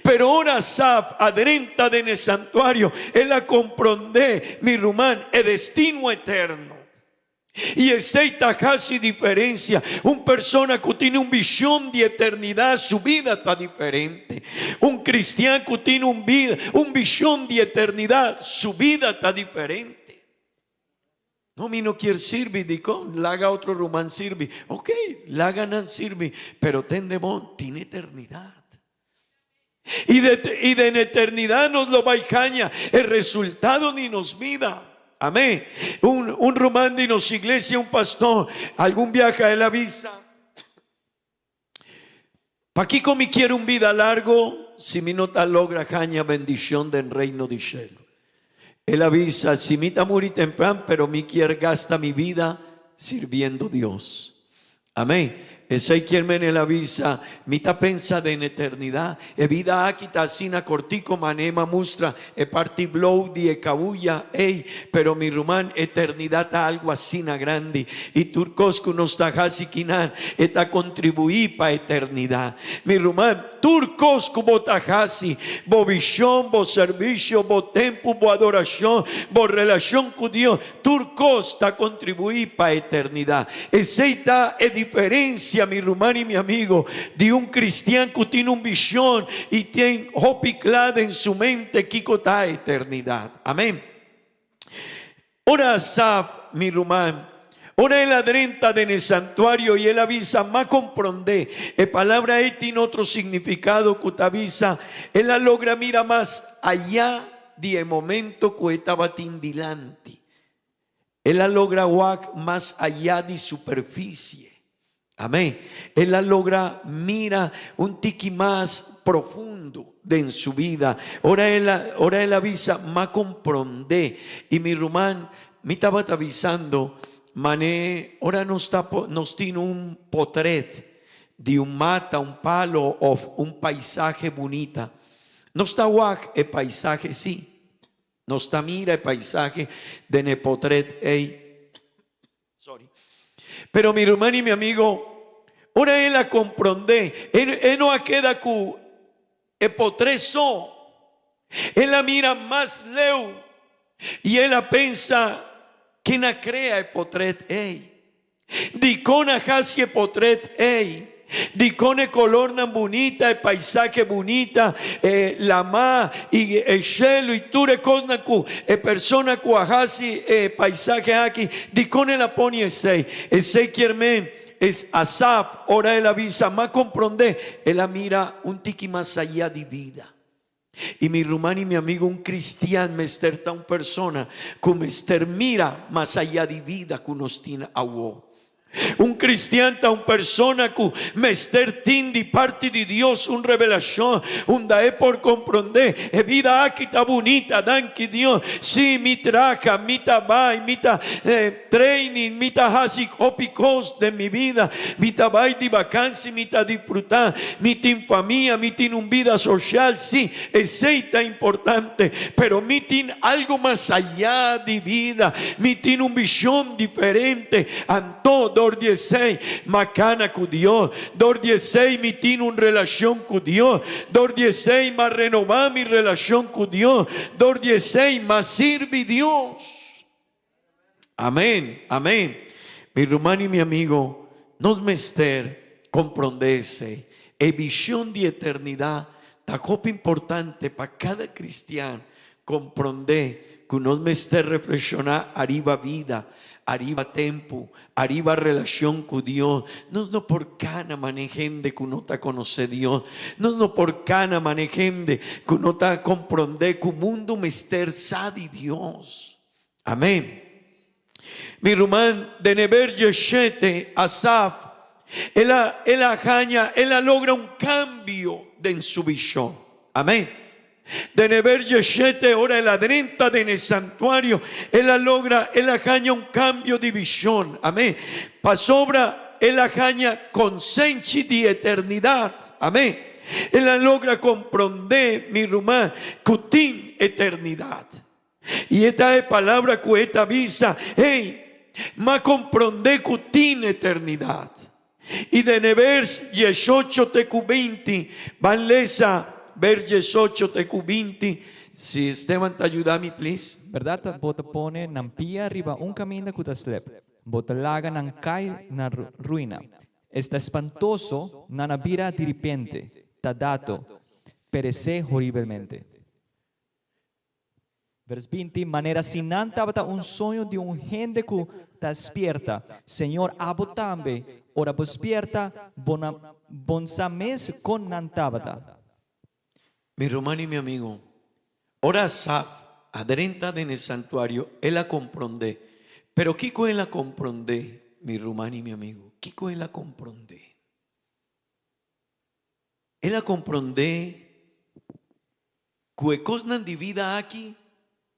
Pero ahora Asaf adrenta en el santuario, él la comprende, mi rumán, el destino eterno. Y esta casi diferencia. Un persona que tiene un visión de eternidad, su vida está diferente. Un cristiano que tiene un visión de eternidad, su vida está diferente. No, mi no quiere servir, digo, laga otro rumán sirve. Ok, laga no sirve, pero tiene eternidad. Y de en eternidad nos lo va y caña. El resultado ni nos vida. Amén. Un román de nos iglesia, un pastor, algún viaje a él avisa. Pa' aquí como quiere un vida largo, si mi nota logra caña bendición del reino de cielo. Él avisa, si mi ta morir temprano, pero mi quiere gasta mi vida sirviendo a Dios. Amén. Ese quien me la avisa, mita pensa de en eternidad, e vida aquí tasina cortico manema mustra, e parti blow di e cabulla, pero mi rumán eternidad ta algo asina grande, y turcosco nos tajasi quinan, eta contribuí pa eternidad. Mi rumán, turcosco bo tajasi, bo visión, bo servicio, bo tempo, bo adoración, bo relación con Dios, turcos ta contribuí pa eternidad. Ese ta e diferencia, mi rumán y mi amigo, de un cristiano que tiene un visión y tiene hope clara en su mente que está eternidad. Amén. Ora Asaf, mi rumán, ora él adrenta en el santuario y él avisa, más comprende, la palabra tiene otro significado que te avisa, él la logra mira más allá de momento que estaba tindilante. Él la logra walk más allá de superficie. Amén. Él la logra, mira un tiki más profundo de en su vida. Ahora él avisa, más comprende. Y mi rumán, me estaba avisando, mané, ahora nos tiene un potret de un mata, un palo o un paisaje bonita. No está guac el paisaje, sí. No está mira el paisaje de nepotret, sorry. Pero mi hermano y mi amigo, ahora él la comprende. Él no queda con el potreso. Él la mira más leu y él la pensa que na crea el potret, Dicona hacia el potret, Dicone color tan bonita, el paisaje bonita, la ma y el cielo y ture cosna cu persona cu hasi paisaje aquí, dicone la pone ese quiermen es Asaf, ora él avisa, más comprende, él la mira un tiki más allá de vida. Y mi rumán y mi amigo, un cristiano, me esterta una persona, como ester mira más allá de vida que nos tiene agua. Un cristiano è una persona che mester tin di parte di Dio, un revelazione, un dae por comprender, e vida aquí ta bonita, danke Dio, si mi traja, mi tabai, mi ta training, mi ta hasik opicos de mi vida, mi tabai di vacanze, mi ta disfrutar, mi tin familia, mi tin un vida social, sí, es importante, pero mi tin algo más allá de vida, mi tin un visión diferente, anto dor 16 macana con Dios, dor 16 mi tiene una relación con Dios, dor 16 más renovar mi relación con Dios, dor 16 más sirve Dios. Amén, amén. Mi hermano y mi amigo, nos mester comprendese e visión de eternidad, ta cosa importante para cada cristiano comprender que nos mester reflexionar arriba vida, arriba tempo, arriba relación con Dios. No por cana manejende que uno te conoce Dios. No por cana manejende que uno te comprende que el mundo mester sa di Dios. Amén. Mi rumán de never yeshete Asaf, ella logra un cambio en su visión. Amén. De never yeshete ora el adrenta en el santuario, ella gana un cambio de visión. Amén. Pasobra ella gana consensi de eternidad. Amén. Ella logra comprender mi rumán cutin eternidad. Y esta es palabra que esta avisa, hey, ma comprende cutin eternidad. Y de never yeshocho tecu 20 van lesa ver 18 tecu 20. Si Esteban te ayuda me please. Verdad, bota pone nampia arriba un camino que te slep. Bota laga nan cai na ruina. Está espantoso, nanabira di repente, ta dato, perece horriblemente. Vers 20, manera sinanta abata un sueño de un gente que te despierta. Señor, abotambe, ora despierta, bonsames con nantabata. Mi hermano y mi amigo, ora Asaf, adrenta en el santuario, él la comprende. Pero Kiko él la comprende, mi hermano y mi amigo. Kiko él la comprende. Él la comprende que cosas de vida aquí,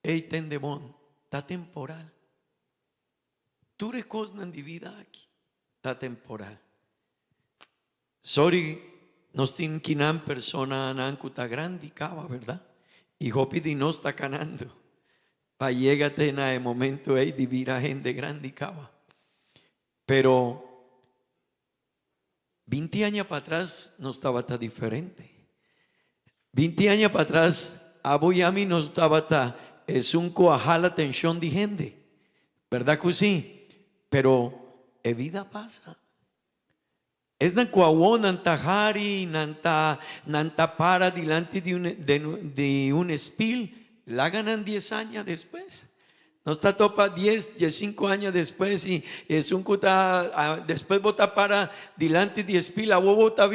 ey tendemón, está temporal. Tú eres cosas de vida aquí, está temporal. Sorry. Nos tienen que nan persona nancuta grande cava, ¿verdad? Y hopi di no está canando. Pa llegate en el momento de vivir a gente grande cava. Pero 20 años para atrás no estaba tan diferente. 20 años para atrás, Aboyami no estaba tan, es un coajal la atención de gente. ¿Verdad que sí? Pero la vida pasa. Es na cuawon nanta hari, nanta para delante de un espil, la ganan 10 años después. No está topa 10, 5 años después y es un cuta, después bota para delante de espil, la bota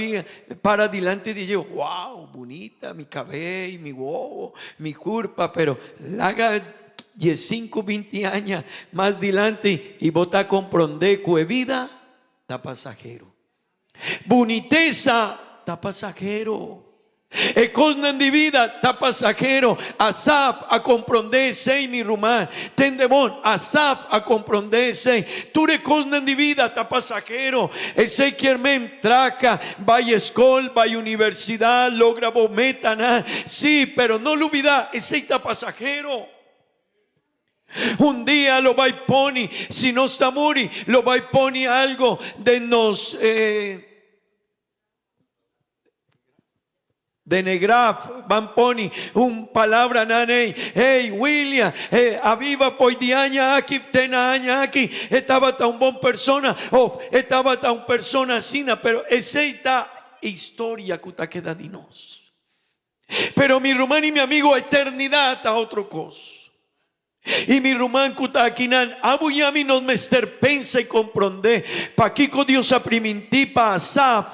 para delante de yo, wow, bonita, mi cabello, mi huevo, mi curpa, pero la haga 15, 20 años más delante y bota comprender que vida está pasajero. Boniteza está pasajero. Cosas de vida está pasajero. Asaf a comprender mi rumán. Tendemón, Asaf a comprender tú de cosas de vida está pasajero. Ese quiermen traca, vaya escuela, vaya universidad, logra bometana. Sí, pero no lo olvida, ese está pasajero. Un día lo va a poner, si no está muri, lo va a poner algo de nos de negraf, van poni un palabra nane, hey William, aviva poi di aña aquí, tena aña aquí, estaba tan bon persona, estaba tan persona sina, pero esa historia que ta queda de nos. Pero mi hermano y mi amigo, eternidad está otro cosa. Y mi rumán kutakinan abuyami nos mester pensa y comprende pa kiko Dios aprimintí pa Asaf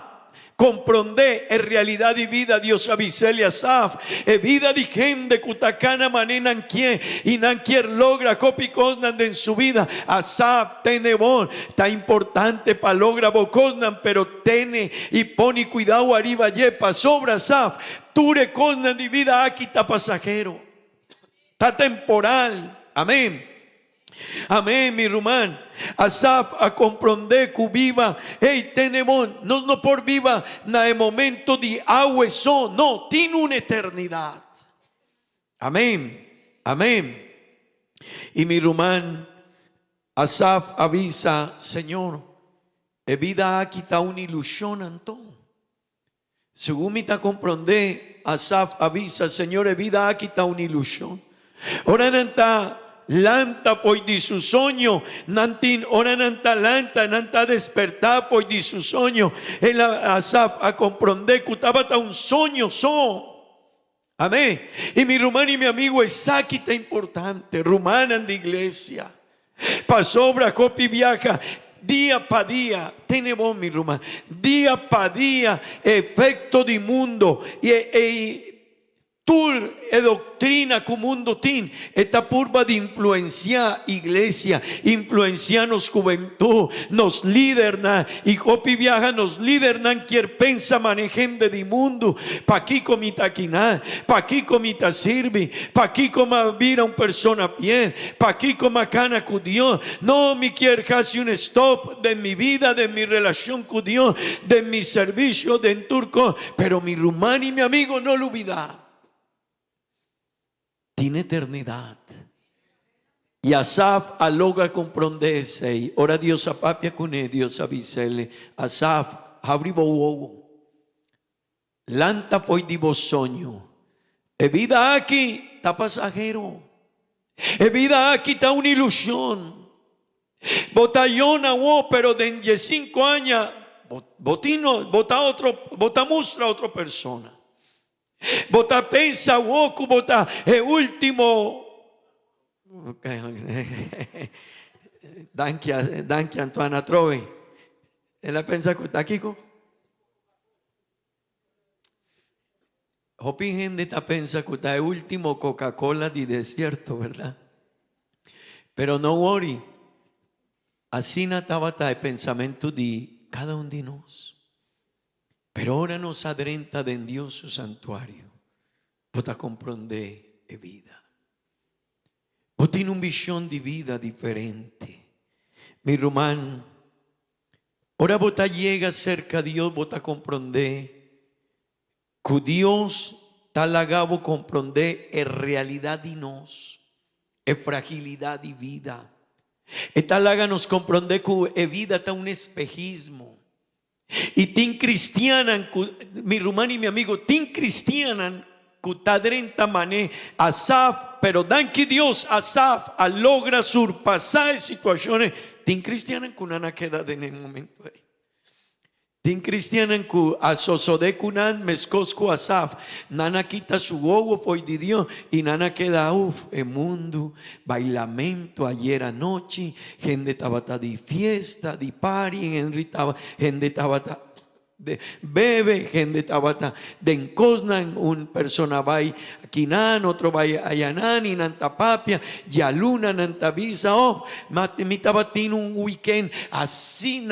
comprende en realidad y vida Dios avisele Asaf e vida di gente kutacana manenan quien y nanquier logra copicosnan en su vida. Asaf tenebón está importante para logra bocosnan, pero tiene y pone cuidado arriba yepa sobra Asaf ture cosnan di vida aquí está pasajero, está temporal. Amén. Amén, mi rumán. Asaf a comprender que viva, hey, tenemos, no por viva, na el momento de agua son, no, tiene una eternidad. Amén, amén. Y mi rumán, Asaf avisa, Señor, e vida aquí está una ilusión anto. Según me está comprender, Asaf avisa, Señor, e vida aquí está una ilusión. Ahora no está lanta poi di su sogno, nantin ora nanta lanta, nanta despertar poi di su sogno. E la Asaf a comprender que estaba un sogno amén. Y mi rumano y mi amigo es aquí está importante, rumana de iglesia. Pasobra copi viaja. Día para día, tenemos mi rumano, día para día, efecto di mundo y tur e doctrina que mundo tin esta purba de influenciar iglesia, influencianos juventud, nos liderna y copi viaja nos lidernan quier pensa manejen de mundo, pa aquí comita quina, pa aquí comita sirvi, pa aquí coma vira un persona bien, pa aquí coma cana con Dios, no me quiere casi un stop de mi vida, de mi relación con Dios, de mi servicio de en turco, pero mi rumano y mi amigo no lo olvida. Tiene eternidad. Y Asaf logra comprenderse. Y ora Dios a papia con él, Dios avisele. Asaf, abribo uovo. Lanta foi di vos soño. E vida aquí está pasajero. E vida aquí está una ilusión. Botallón a vos, pero de 5 años, botino, bota mustra a otra persona. Bota pensa woku bota último. Danke Antoana Trove. Ella pensa que está Kiko. Hopi gente está pensa que está el último Coca-Cola de desierto, ¿verdad? Pero no worry. Así no estaba el pensamiento de cada uno de nosotros. Pero ahora nos adrenta de en Dios su santuario. Vota comprender e vida. Vos tiene un visión de vida diferente. Mi rumán, ahora vota llega cerca a Dios, vota comprender que Dios está lagado comprender en realidad de nos, en fragilidad de vida. Está laga nos comprender que vida está un espejismo. Y tin cristianan, mi rumano y mi amigo, tin cristianan, cutadrenta mané, Asaf, pero dan que Dios, Asaf, logra surpasar situaciones, tin cristianan kunana queda en el momento ahí. Tin cristianan ku asosode kunan meskosku Asaf, nana quita su ogo foi de Dios y nana queda el mundo, bailamento ayer anoche, gente tabata de fiesta, de party, gente tabata de bebe, gente tabata de encosnan, un persona vai quinan, otro vai ayanan y nantapapia, yaluna nantavisa, mi tabatin un weekend así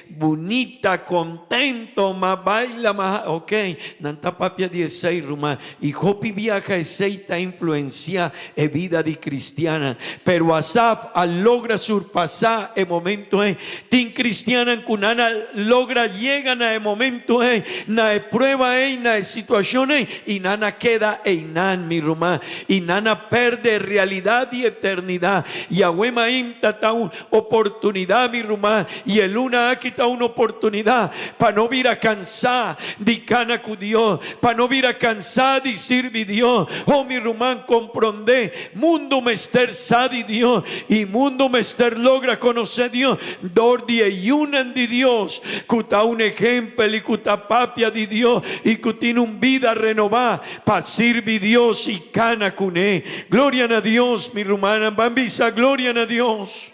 bonita, contento, más baila, más, ok, nantapapia 16 ruma, y hopi viaja aceita influencia e vida de cristiana, pero Asaf logra surpasar el momento tin cristiana kunana logra llegan a el momento na prueba na situación y nana queda einan mi rumá y nana perde realidad y eternidad y ahuema inta está una oportunidad mi rumá y el luna aquí está una oportunidad para no vir a cansar de cana con Dios, para no vir a cansar de servir Dios. Oh mi rumán comprende mundo mester sadi Dios y mundo mester logra conocer Dios dor de unan de Dios cuta un ejemplo y cuta papia de Dios y que tiene un vida renovada para servir Dios y cana cuné. Gloria a Dios, mi rumana, bambisa, gloria a Dios.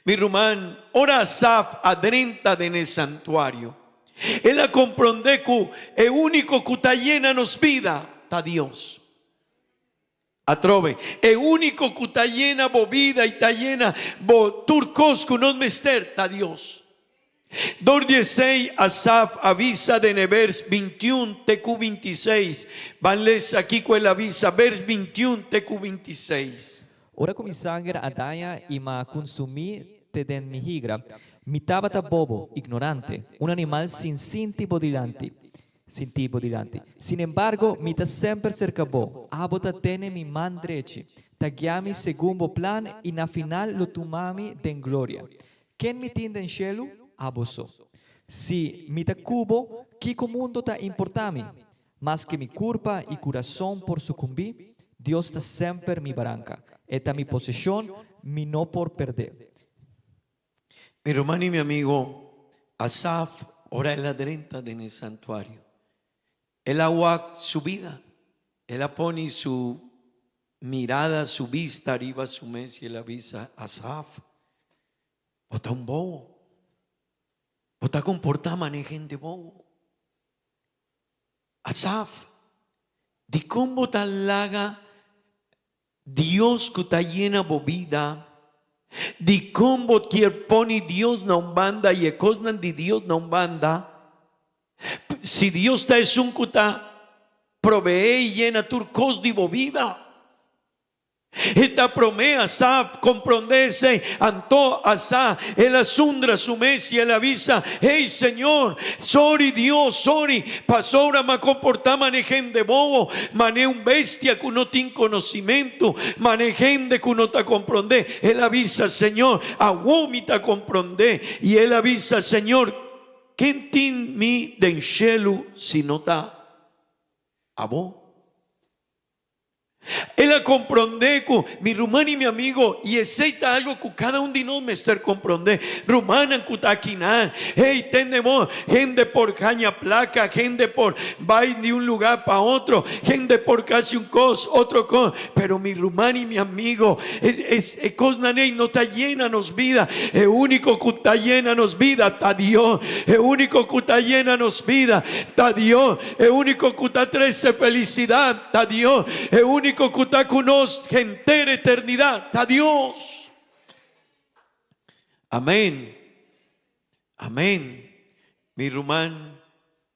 Mi rumán, ora Asaf adrenta en el santuario. E la comprende che è unico che ta llena nos vida, ta Dios. Atrove, è unico que ta llena bo vida y ta llena bo turcos que nos mester, ta Dios. 2:16 Asaf avisa de vers 21 TQ 26. Vanles aquí quella avisa vers 21 TQ 26. Ora kumisanger adaya ima consumi te den mihigra. Mitabata bobo, ignorante, un animal sin tipo dilanti. Sin embargo, mita sempre cercabo, abota tene mi mandreci, tagiami segundo plan y na final lo tumami den gloria. Ken mi tinden cielo, aboso. Si mita cubo, kiko mundo ta importami, mas que mi culpa y corazón por sucumbir, Dios ta sempre mi barranca, eta mi posesión, mi no por perder. Mi hermano y mi amigo, Asaf ora en la drenta en el santuario. Él agua su vida, él pone su mirada, su vista arriba su mesa y él avisa, Asaf, bota un bobo, bota comporta manejen de bobo. Asaf, di cómo tal laga Dios que está llena de vida, di cómo quiere pone Dios na umbanda y ecosnan di Dios na umbanda. Si Dios está es un cuta, provee y llena turcos de vida. Esta promesa Asaf comprendese anto Asaf el asundra su mes y el avisa, hey Señor, sorry Dios, sorry, pasora ma comporta manejen de bobo, mané un bestia que no tiene conocimiento, manejen de que no te comprende. Él avisa, Señor, aguomita comprende y él avisa, Señor, ¿quién tiene mi den cielo si no está a vos? Él a comprende con mi rumano y mi amigo y aceita algo que cada uno de nosotros me está comprende. Rumana cutaquina, hey, tenemos gente por caña placa, gente por va de un lugar para otro, gente por casi un cos, otro cos. Pero mi rumano y mi amigo es cosnaney no está llena nos vida. El único que está llena nos vida, está Dios. El único que está llena nos vida, está Dios. El único que está trece felicidad, está Dios. El único que está con nos entera eternidad, está Dios. Amén. Amén. Mi rumán,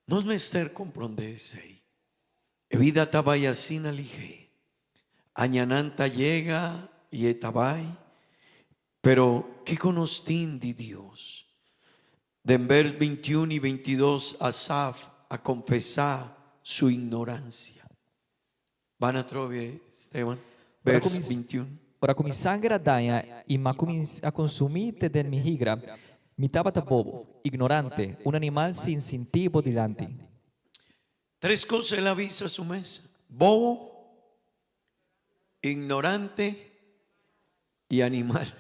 nos me ester comprendese. Vida tabaya sin alige. Añananta llega y etabay. Pero ¿qué conostin de Dios? De en vers 21 y 22 Asaf a confesar su ignorancia. Van a trovi, Esteban, vers 21. Ora kumisanger adaya ima a consumir te den mihigra. Mitabata bobo, ignorante, un animal sin tipo dilanti. Tres cosas él avisa a su mesa: bobo, ignorante y animal.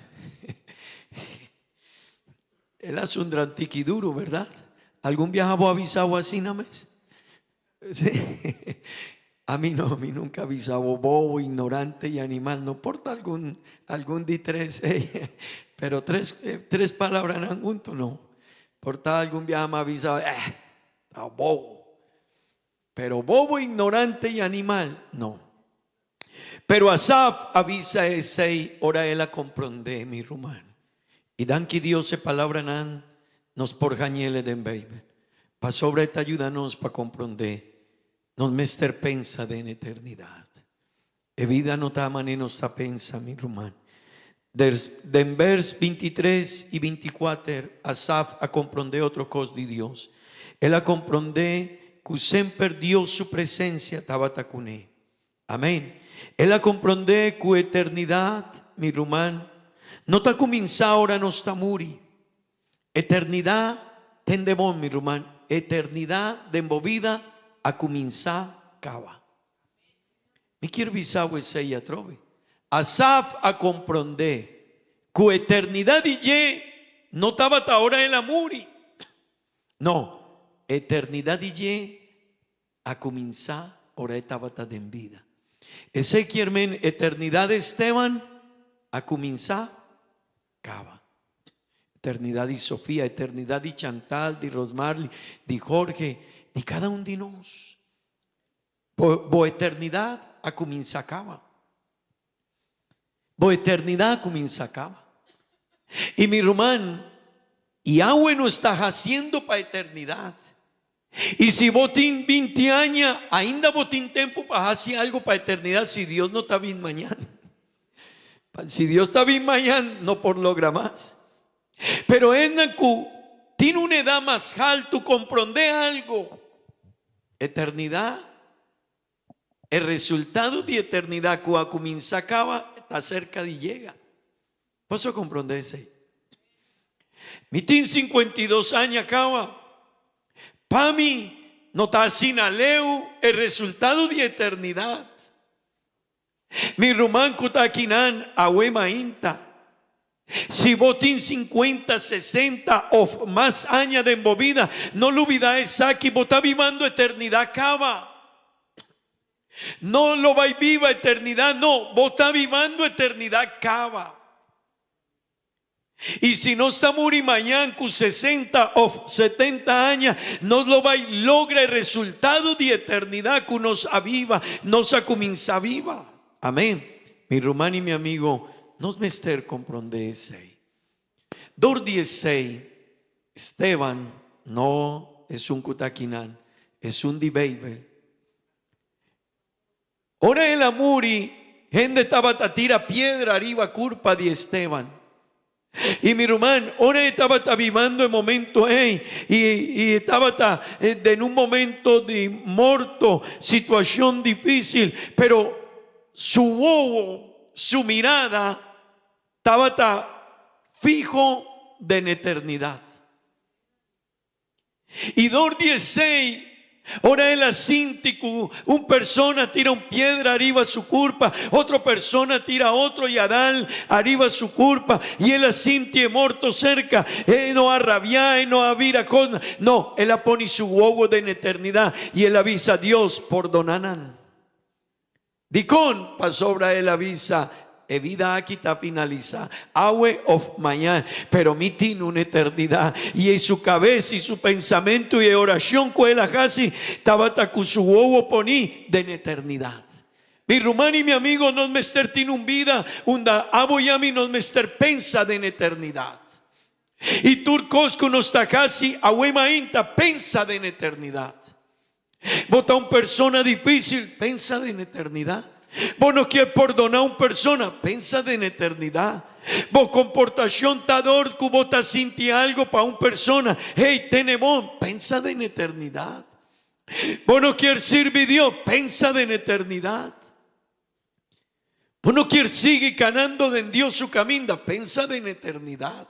Él hace un drantiqui duro, ¿verdad? ¿Algún viajabo avisado así na mesa? Sí. A mí no, a mí nunca avisado bobo, ignorante y animal. No importa algún de tres, pero tres palabras en junto, no. Porta algún viaje me avisado, bobo. Pero bobo, ignorante y animal, no. Pero Asaf avisa ese, ora él a comprende mi rumano. Y dan que Dios se palabra nan, nos por jañele den baby. Pa sobre esta ayúdanos para comprender. Nos mester pensa de en eternidad. E vida no ta manenos ta pensa mi rumán. Den vers 23 y 24 Asaf a comprender otro cos de Dios. Él a comprender que siempre Dios su presencia tabata cuné. Amén. Él a comprender que eternidad mi rumán no ta comienza ahora no está muri. Eternidad tendemos mi rumán. Eternidad de envolvida a comienzar cava. Me quiero visar ese ya trove. Asaf a comprender que eternidad y no estaba hasta ahora en la muri. No, eternidad y a comenzar ahora estaba en vida. Ese quiere eternidad Esteban a comenzar cava. eternidad de Sofía, eternidad de Chantal, de Rosmarly, de Jorge, de cada un de nós. Boa eternidade a comienza acaba. Boa eternidade comienza acaba. Y mi hermano, Yahweh no está haciendo para eternidad. Y si vos tienes 20 años, ainda vos tienes tiempo para hacer algo para eternidad, si Dios no está bien mañana. Si Dios está bien mañana, no por logra más. Pero tiene una edad más alta, comprende algo. Eternidad, el resultado de eternidad que comienza acaba, está cerca de llega. ¿Puedo comprenderse? Mi tiene 52 años acaba. Para mí no está sin aleo el resultado de eternidad. Mi román kutakinan awema inta. Si vos tienes 50, 60 o más años de movida, no lo olvides aquí, vos estás viviendo eternidad acaba. No lo vais viva eternidad, no, vos estás viviendo eternidad acaba. Y si no está muri mañana con 60 o 70 años, no lo va y logra el resultado de eternidad que nos aviva, nos comienza viva. Amén. Mi hermano y mi amigo, nos mester comprende ese. 2:16, Esteban no es un kutakinan, es un dibeibe. Ora el amuri, gente estaba a tira piedra arriba culpa de Esteban. Y mi hermano, ahora estaba viviendo el momento, y estaba en un momento de muerto, situación difícil, pero su ojo, su mirada estaba fijo de en eternidad. Y 2:16, ahora él asíntico, una persona tira una piedra arriba su culpa, otra persona tira otro y Adán arriba su culpa, y él asinti muerto cerca, él no arrabia, él no avira cosa, no, él pone su huevo de en eternidad, y él avisa a Dios por donanan. Dicón pasó sobre él avisa, vida aquí está finalizada, hour of mañana, pero mi tiene una eternidad, y en su cabeza y su pensamiento y oración con él casi estaba con su huevo poní de en eternidad. Mi hermano y mi amigo, nos mester tiene un vida, unda abo y a mí nos mester pensa de en eternidad. Y turcos con nos está casi ahuema inta pensa de en eternidad. Vota una persona difícil, pensa de en eternidad. Vos no quieres perdonar a una persona, pensa de en eternidad. Vos comportación tador que vos te sinti algo para una persona, hey, tenemos, pensa de en eternidad. Vos no quieres servir a Dios, pensa de en eternidad. Vos no quieres seguir ganando de en Dios su camino, pensa de en eternidad.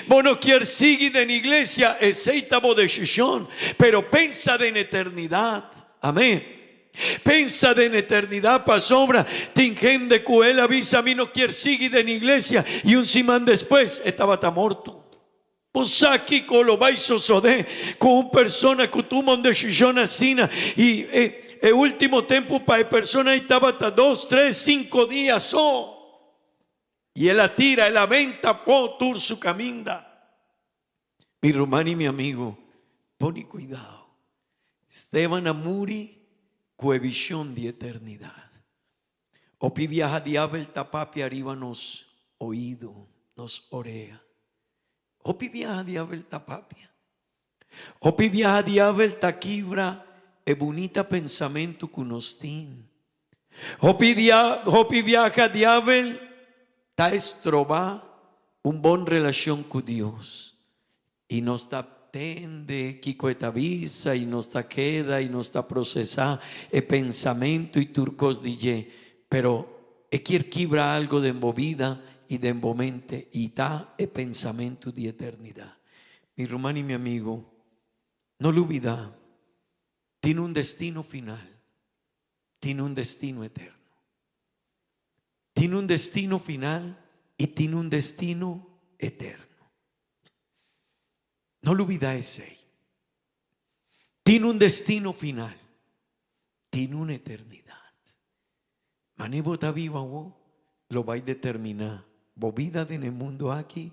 Vos no quieres seguir en iglesia, aceita de decisión, pero pensa de en eternidad. Amén. Pensa de en eternidad para sombra. Tingen de cuel avisa a mí no quiere seguir en iglesia, y un simán después estaba tan muerto. Pues aquí con lo vais sode con una persona que tuvo una decisión así, y el último tiempo para la persona estaba hasta 2, 3, 5 días y él la tira, él la venta por tour su caminda. Mi hermano y mi amigo, pone cuidado. Esteban Amuri, visión de eternidad. Opi viaja diablo tapapi arriba nos oído, nos orea. Opi viaja diablo tapapi. Opi viaja diablo taquibra e bonita pensamento que nos tiene. Opi viaja diablo ta estroba un bon relación con Dios. Y nos está tende, Kiko etavisa y nos está queda y nos está procesar el pensamiento y turcos DJ, pero quiere quibra algo de movida y de momente y da el pensamiento de eternidad. Mi hermano y mi amigo, no lo olvida, tiene un destino final, tiene un destino eterno, tiene un destino final y tiene un destino eterno. No lo olvides. Tiene un destino final, tiene una eternidad. Manevo está viva, lo va a determinar. Vos vida en el mundo aquí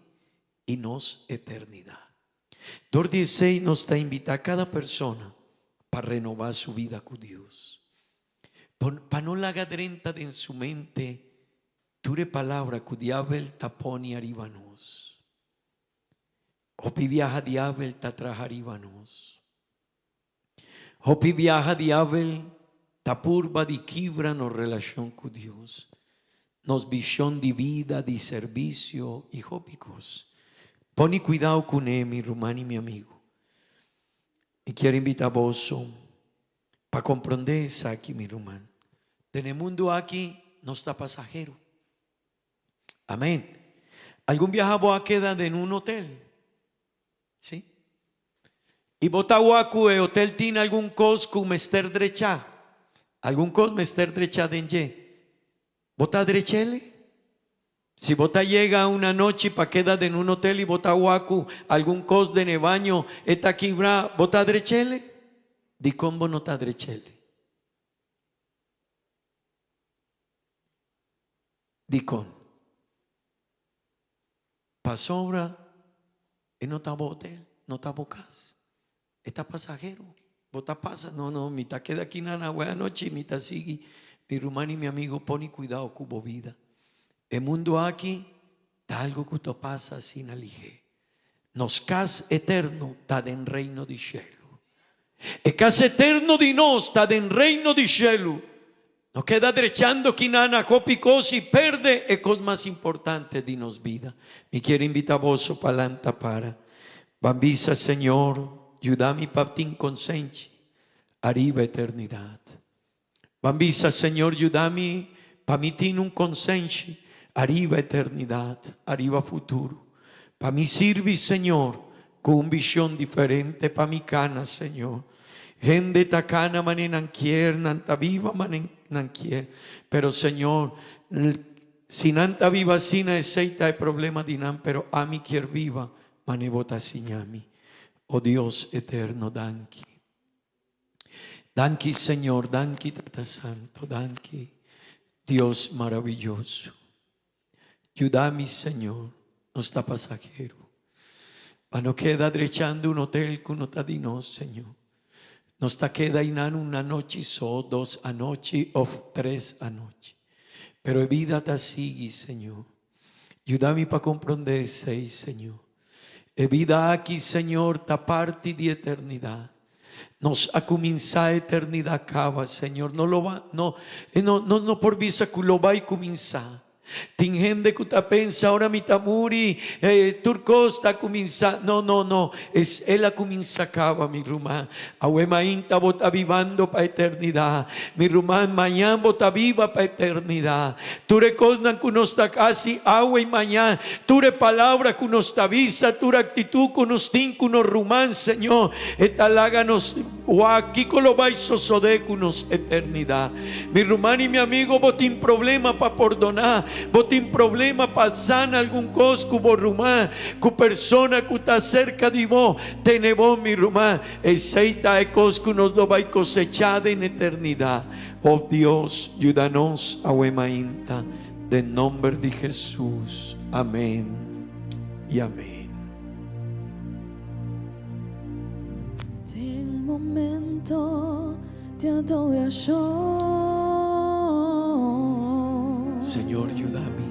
y nos eternidad. 2:16 nos está invita a cada persona para renovar su vida con Dios. Para no la gadrenta en su mente, ture palabra que diablo taponi arriba nos. Hopi viaja diablo ta traja arriba nos. Hopi viaja diablo ta purba di quibra no relación con Dios. Nos visión de vida, de servicio y hópicos. Poni cuidado con él, mi hermano y mi amigo. Y quiero invitar a vos para comprender eso aquí, mi hermano. En el mundo aquí no está pasajero. Amén. ¿Algún viajado a quedar en un hotel? ¿Sí? Y botahuacu el hotel tiene algún cosco mester drecha. Algún cos mester drecha denye. ¿Bota drechele? Si bota llega una noche para quedar en un hotel y bota huacu algún cos de nebaño, esta quibra, bota drechele? Di combo no ta drechele. Di con. Pa sobra, y no está hotel, no está bocas. Está pasajero. Bota pasa, no, mi ta queda aquí nana buena noche, mi ta sigue. Mi hermano y mi amigo, pone cuidado, cubo vida. El mundo aquí está algo que te pasa sin alige. Nos cas eterno está en reino de cielo. El cas eterno de nos está en reino de cielo. No queda derechando que nana copicos y perde el cosa más importante de nos vida. Me quiero invitar a vos palanta para. Bambisa Señor, ayúdame paptín consenti. Arriba eternidad. Bambisa Señor, ayúdame para mí tiene un consenti. Arriba eternidad, arriba futuro. Para mí sirve, Señor, con una visión diferente para mi cana, Señor. Gente tacana manenanquier, nanta viva manenanquier. Pero, Señor, si nanta viva sin aceita el problema dinan, pero a mí quier viva manebota siñami. Oh Dios eterno, danki. Danki, Señor, danki, Tata Santo, danki. Dios maravilloso. Ayúdame, Señor, no está pasajero. Para no queda derechando un hotel que no está de nos, Señor. No está queda inán una noche, so 2 anoche o 3 anoche. Pero vida te sigue, Señor. Ayúdame para comprender, Señor. Vida aquí, Señor, ta parte de eternidad. Nos ha comenzado eternidad acaba, Señor. No lo va, no por visa que lo va a comenzar. Tin gente que te pensa ahora mi tamuri turcos está comenzando. No, es él a comienza acaba, mi rumán. Ahuema inta bota vivando para eternidad. Mi rumán mañana bota viva para eternidad. Ture cosnan que nos está casi agua y mañana. Ture palabra que nos avisa, ture actitud que nos tin que nos rumán, Señor. Etaláganos o aquí con lo vais sosodecunos eternidad. Mi rumán y mi amigo botín problema para perdonar. Botín problema para sanar algún cosco borrumá. Cu persona que está cerca de vos. Tenemos mi rumá. El seita de cosco nos lo va a cosechar en eternidad. Oh Dios, ayúdanos a huemainta. En nombre de Jesús. Amén y amén. En momento de adoración. Señor, ayúdame.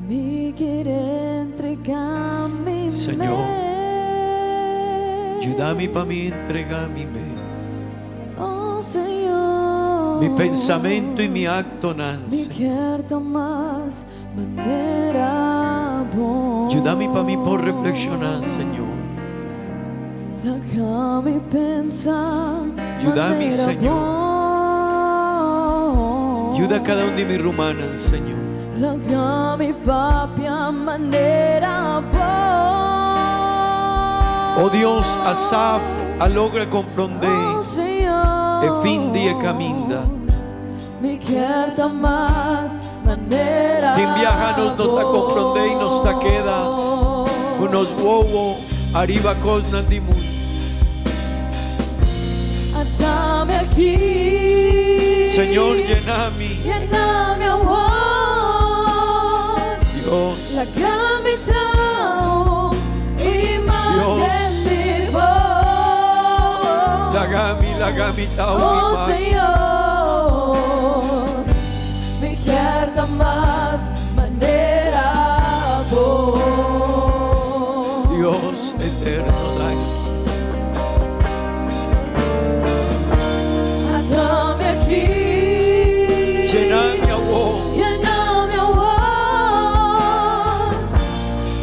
Me quiere entregar mi Señor, mes. ayúdame para mí entregar mi mes. Oh Señor, Mi pensamiento y mi acto, me Nancy. quiero más manera buena. Ayúdame para mí por reflexionar, Señor. La que me pensa. Ayúdame, manera Señor. buena. Ayuda a cada uno de mis rumanas, Señor. La que mi papia manera buena. Oh Dios, Asaf, logra comprender Oh Señor, el fin de caminda. me quiero más manera. Quien viaja no te comprende y nos te queda unos huevos arriba cosas de mundo. Atame aquí, Señor, llename, lléname amor. Dios. La gramita Oh Señor, mi carta más manera vos. Dios eterno, atame aquí, llename a vos, llename a vos,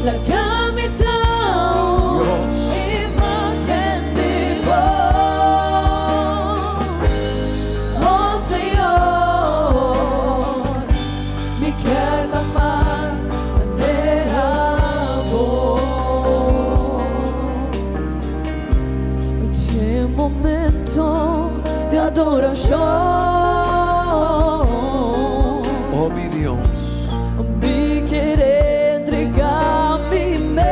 la camitao, imagen de vos. Oh Señor, mi carta más manera vos. Este momento de adoración, oh mi Dios. mi querer entregar mi mente.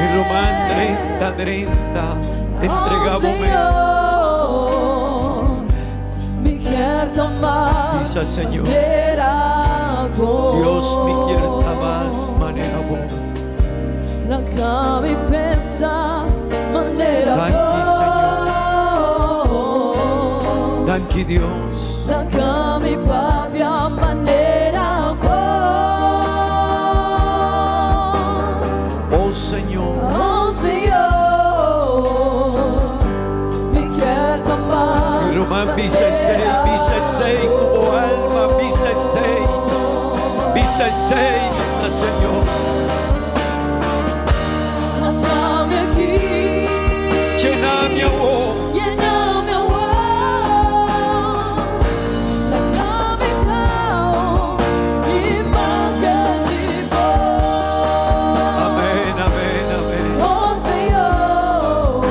En Román 30:30, entregamos Señor, mi carta más Dice el Señor, manera vos. Dios mi carta más manera vos. La cami pensa manera vos. Danki Dios, La cami papia manera vos. oh Señor. Oh Señor, mi carta más En Román visa el 6 como alma, visa el 6, Señor. atame aquí, Llename a vos, llename a vos, la camitao, imagen de vos. amén, amén, amén. Oh Señor,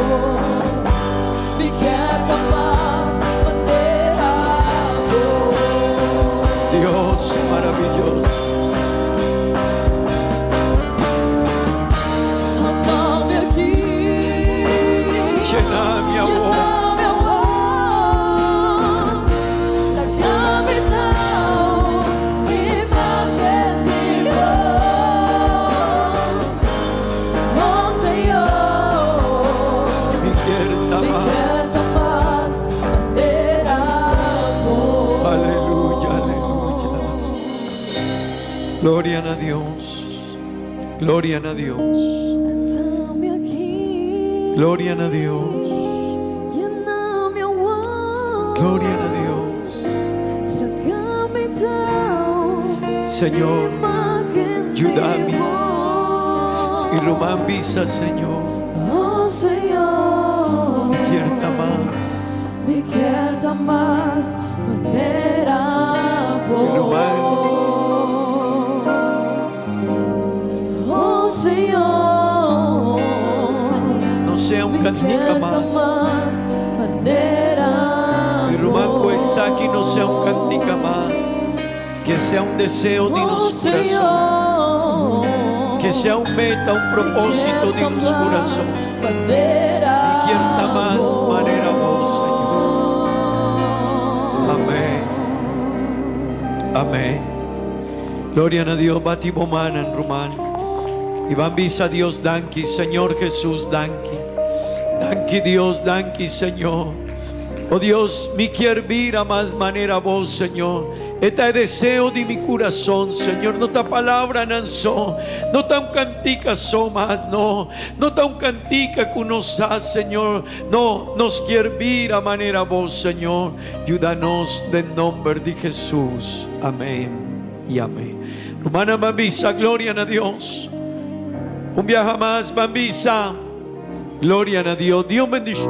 mi carta más manera vos. Dios maravilloso. Atame aquí, Llename a vos, llename a vos, la camitao, imagen de vos. Oh Señor, mi carta mi más. carta más manera vos. Aleluya, aleluya. Gloria a Dios. Gloria a Dios. Atame aquí, Gloria a Dios. llename a vos, Gloria a Dios. la camitao, Señor, imagen de ayúdame. vos. Y Román visa, Señor, Oh Señor, mi carta más. mi carta más manera Román. vos. Oh Señor, No sea un mi cantica carta más. más manera Mi Román vos. Coesaki no sea un cantica más. Que sea un deseo de Oh nuestro corazón. Señor, Que sea un meta, un propósito de nuestro corazón. Mi carta más manera vos, Señor. Amén. Amén. Gloria a Dios. Batibomana en Román. Y bambisa Dios, danki, Señor Jesús, danki. Danki Dios, danki, Señor. Oh Dios, mi quiero vir a más manera vos, Señor. Este deseo de mi corazón, Señor. No ta palabra nanzó, no ta un cantica so más, no ta un cantica que nos hace, Señor. No, nos quiere vir a manera vos, Señor. Ayúdanos en nombre de Jesús. Amén y amén. Romana bambisa, gloria a Dios. Un viaje más, bambisa. Gloria a Dios. Dios bendice.